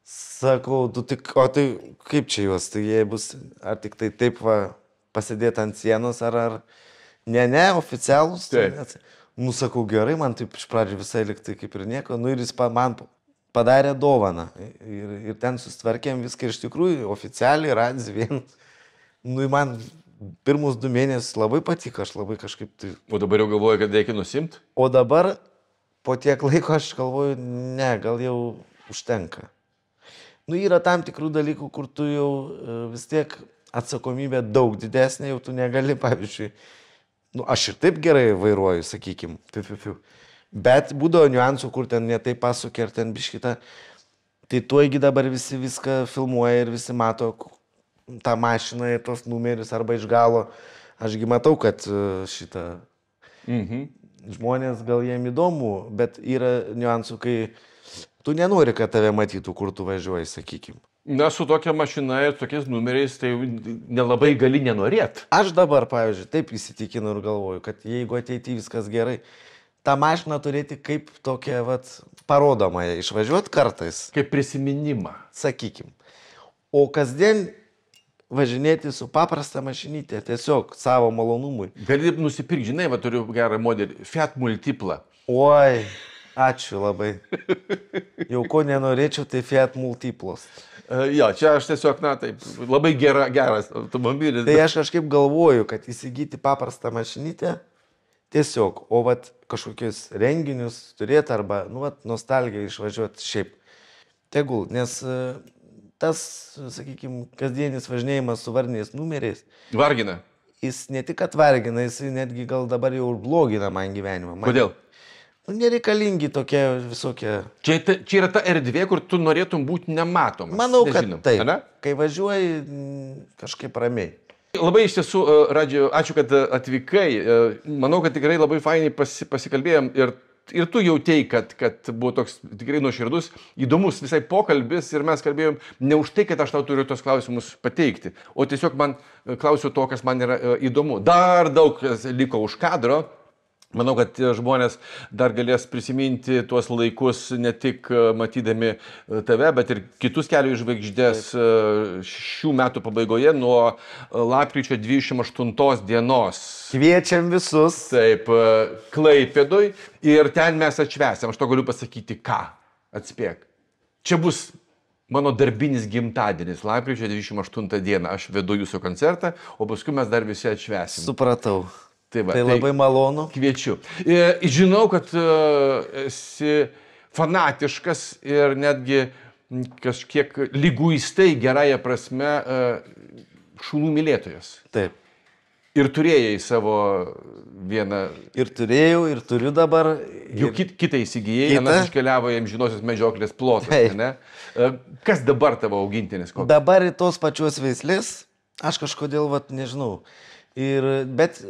Sakau, o tai kaip čia juos? Tai jie bus, ar tik tai taip va pasidėti ant sienos, ar ne, oficialūs. Nu, sakau, gerai, man taip iš pradžių visai liktai kaip ir nieko. Nu ir jis man padarė dovaną. Ir ten susitvarkėm viską iš tikrųjų oficialiai, radis vienas. Nu, man pirmus 2 mėnesius labai patiko, aš labai kažkaip tai... O dabar jau galvoju, kad reikia nusimti? O dabar po tiek laiko aš galvoju, ne, gal jau užtenka. Nu, yra tam tikrų dalykų, kur tu jau vis tiek atsakomybė daug didesnė, jau tu negali, pavyzdžiui, nu, aš ir taip gerai vairuoju, sakykim, bet būdavo niuansų, kur ten netai pasukė ir ten biškita, tai tuogi dabar visi viską filmuoja ir visi mato tą mašiną ir tos numerius arba iš galo. Ašgi matau, kad šitą žmonės gal jiem įdomu, bet yra niuansų, kai tu nenori, kad tave matytų, kur tu važiuoji, sakykim. Na, su tokia mašina ir tokiais numeriais, tai nelabai gali nenorėti. Aš dabar, pavyzdžiui, taip įsitikinu ir galvoju, kad jeigu ateityje viskas gerai, tą mašiną turėti kaip tokią, parodomąją, išvažiuoti kartais. Kaip prisiminimą. Sakykim. O kasdien važinėti su paprasta mašinytė, tiesiog savo malonumui. Gali nusipirkti, žinai, turiu gerą modelį, Fiat Multipla. Oi, ačiū labai. Jau ko nenorėčiau, tai Fiat Multiplos. Jo, čia aš tiesiog, taip, labai geras automobilis. Tai aš kažkaip galvoju, kad įsigyti paprastą mašinytę, tiesiog, o kažkokius renginius turėti arba, nostalgiją išvažiuoti šiaip. Tegul, nes tas, sakykime, kasdienis važinėjimas su vardiniais numeriais. Vargina. Jis ne tik atvargina, jis netgi gal dabar jau ir blogina man gyvenimą. Kodėl? Nereikalingi tokie visokie. Čia yra ta erdvė, kur tu norėtum būti nematomas. Manau, kad taip. Kai važiuoji, kažkaip ramiai. Labai iš tiesų, Radži, ačiū, kad atvykai. Manau, kad tikrai labai fainai pasikalbėjom ir tu jautei, kad buvo toks tikrai nuoširdus, įdomus visai pokalbis ir mes kalbėjom ne už tai, kad aš tau turiu tos klausimus pateikti, o tiesiog man klausiu to, kas man yra įdomu. Dar daug liko už kadro. Manau, kad žmonės dar galės prisiminti tuos laikus ne tik matydami tave, bet ir kitus kelių žvaigždės šių metų pabaigoje nuo lapkričio 28 dienos. Kviečiam visus. Taip, Klaipėdoj ir ten mes atšvęsim. Aš to galiu pasakyti, ką? Atspėk. Čia bus mano darbinis gimtadienis, lapkričio 28 dieną. Aš vedu jūsų koncertą, o paskui mes dar visi atšvęsim. Supratau. Tai labai malonu. Kviečiu. Žinau, kad esi fanatiškas ir netgi kažkiek liguistai gerąją prasme šunų mylėtojas. Taip. Ir turėjai savo vieną... Ir turėjau, ir turiu dabar. Jau kitą įsigijai, anas iškeliavo į amžinosios medžioklės plotą. Kas dabar tavo augintinis? Dabar tos pačios veislės, aš kažkodėl, nežinau. Bet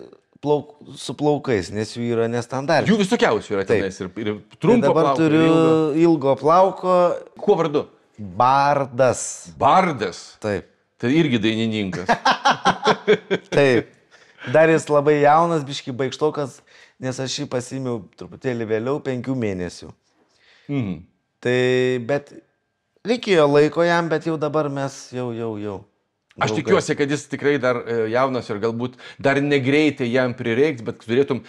su plaukais, nes jų yra nestandartiški. Jų visokiausių yra tenais ir trumpo plauko. Dabar turiu ilgo plauko. Kuo vardu? Bardas. Bardas? Taip. Tai irgi dainininkas. Taip. Dar jis labai jaunas, biški baigštokas, nes aš jį pasiėmiau truputėlį vėliau, 5 mėnesių. Tai, bet reikėjo laiko jam, bet jau dabar mes jau. Aš tikiuosi, kad jis tikrai dar jaunas ir galbūt dar negreitai jam prireiks, bet turėtum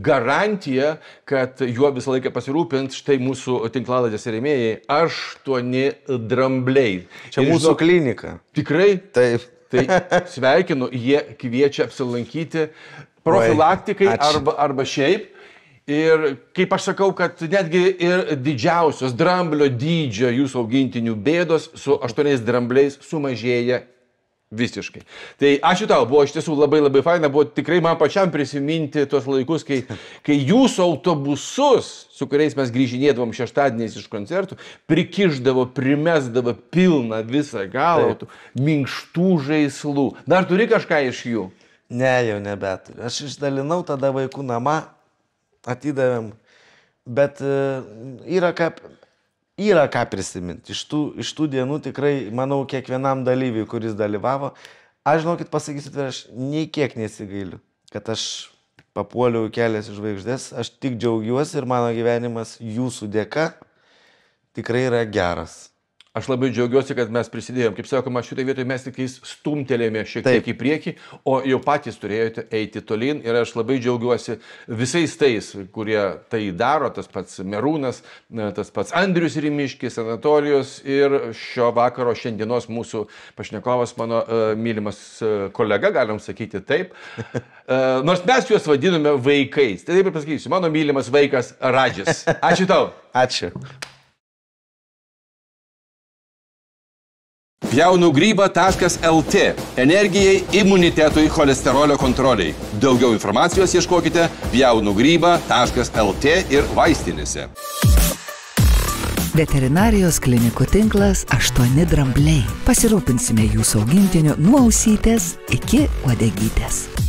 garantiją, kad juo visą laiką pasirūpint štai mūsų tinklaladės rėmėjai 8 drambliai. Čia ir mūsų klinika. Tikrai? Taip. Tai sveikinu, jie kviečia apsilankyti profilaktikai arba šiaip. Ir kaip aš sakau, kad netgi ir didžiausios dramblio dydžio jūsų augintinių bėdos su 8 drambliais sumažėja Visiškai. Tai ačiū tau, buvo iš tiesų labai labai faina, buvo tikrai man pačiam prisiminti tuos laikus, kai jūsų autobusus, su kuriais mes grįžinėdavom šeštadieniais iš koncertų, prikišdavo, primesdavo pilną visą galą minkštų žaislų. Dar turi kažką iš jų? Ne, jau nebeturiu. Aš išdalinau tada vaikų namą, atidavėm, bet yra ką prisiminti. Iš tų dienų tikrai, manau, kiekvienam dalyviui, kuris dalyvavo, aš žinokit, pasakysiu, tai aš nei kiek nesigailiu, kad aš papuoliau į Kelias į žvaigždes, aš tik džiaugiuosi ir mano gyvenimas jūsų dėka tikrai yra geras. Aš labai džiaugiuosi, kad mes prisidėjom. Kaip sakoma, šitoje vietoje mes tik stumtelėme šiek tiek į priekį, o jau patys turėjote eiti tolyn. Ir aš labai džiaugiuosi visais tais, kurie tai daro, tas pats Merūnas, tas pats Andrius Rimiškis, Anatolijus ir šio vakaro šiandienos mūsų pašnekovas, mano mylimas kolega, galim sakyti taip. Nors mes juos vadiname vaikais. Tai taip ir pasakysiu, mano mylimas vaikas Radžis. Ačiū tau. Ačiū. Pjaunugryba.lt. Energijai, imunitetui, cholesterolio kontroliai. Daugiau informacijos ieškokite pjaunugryba.lt ir vaistinėse. Veterinarijos klinikų tinklas 8 drambliai. Pasirūpinsime jūsų augintiniu nuo ausytės iki uodegytės.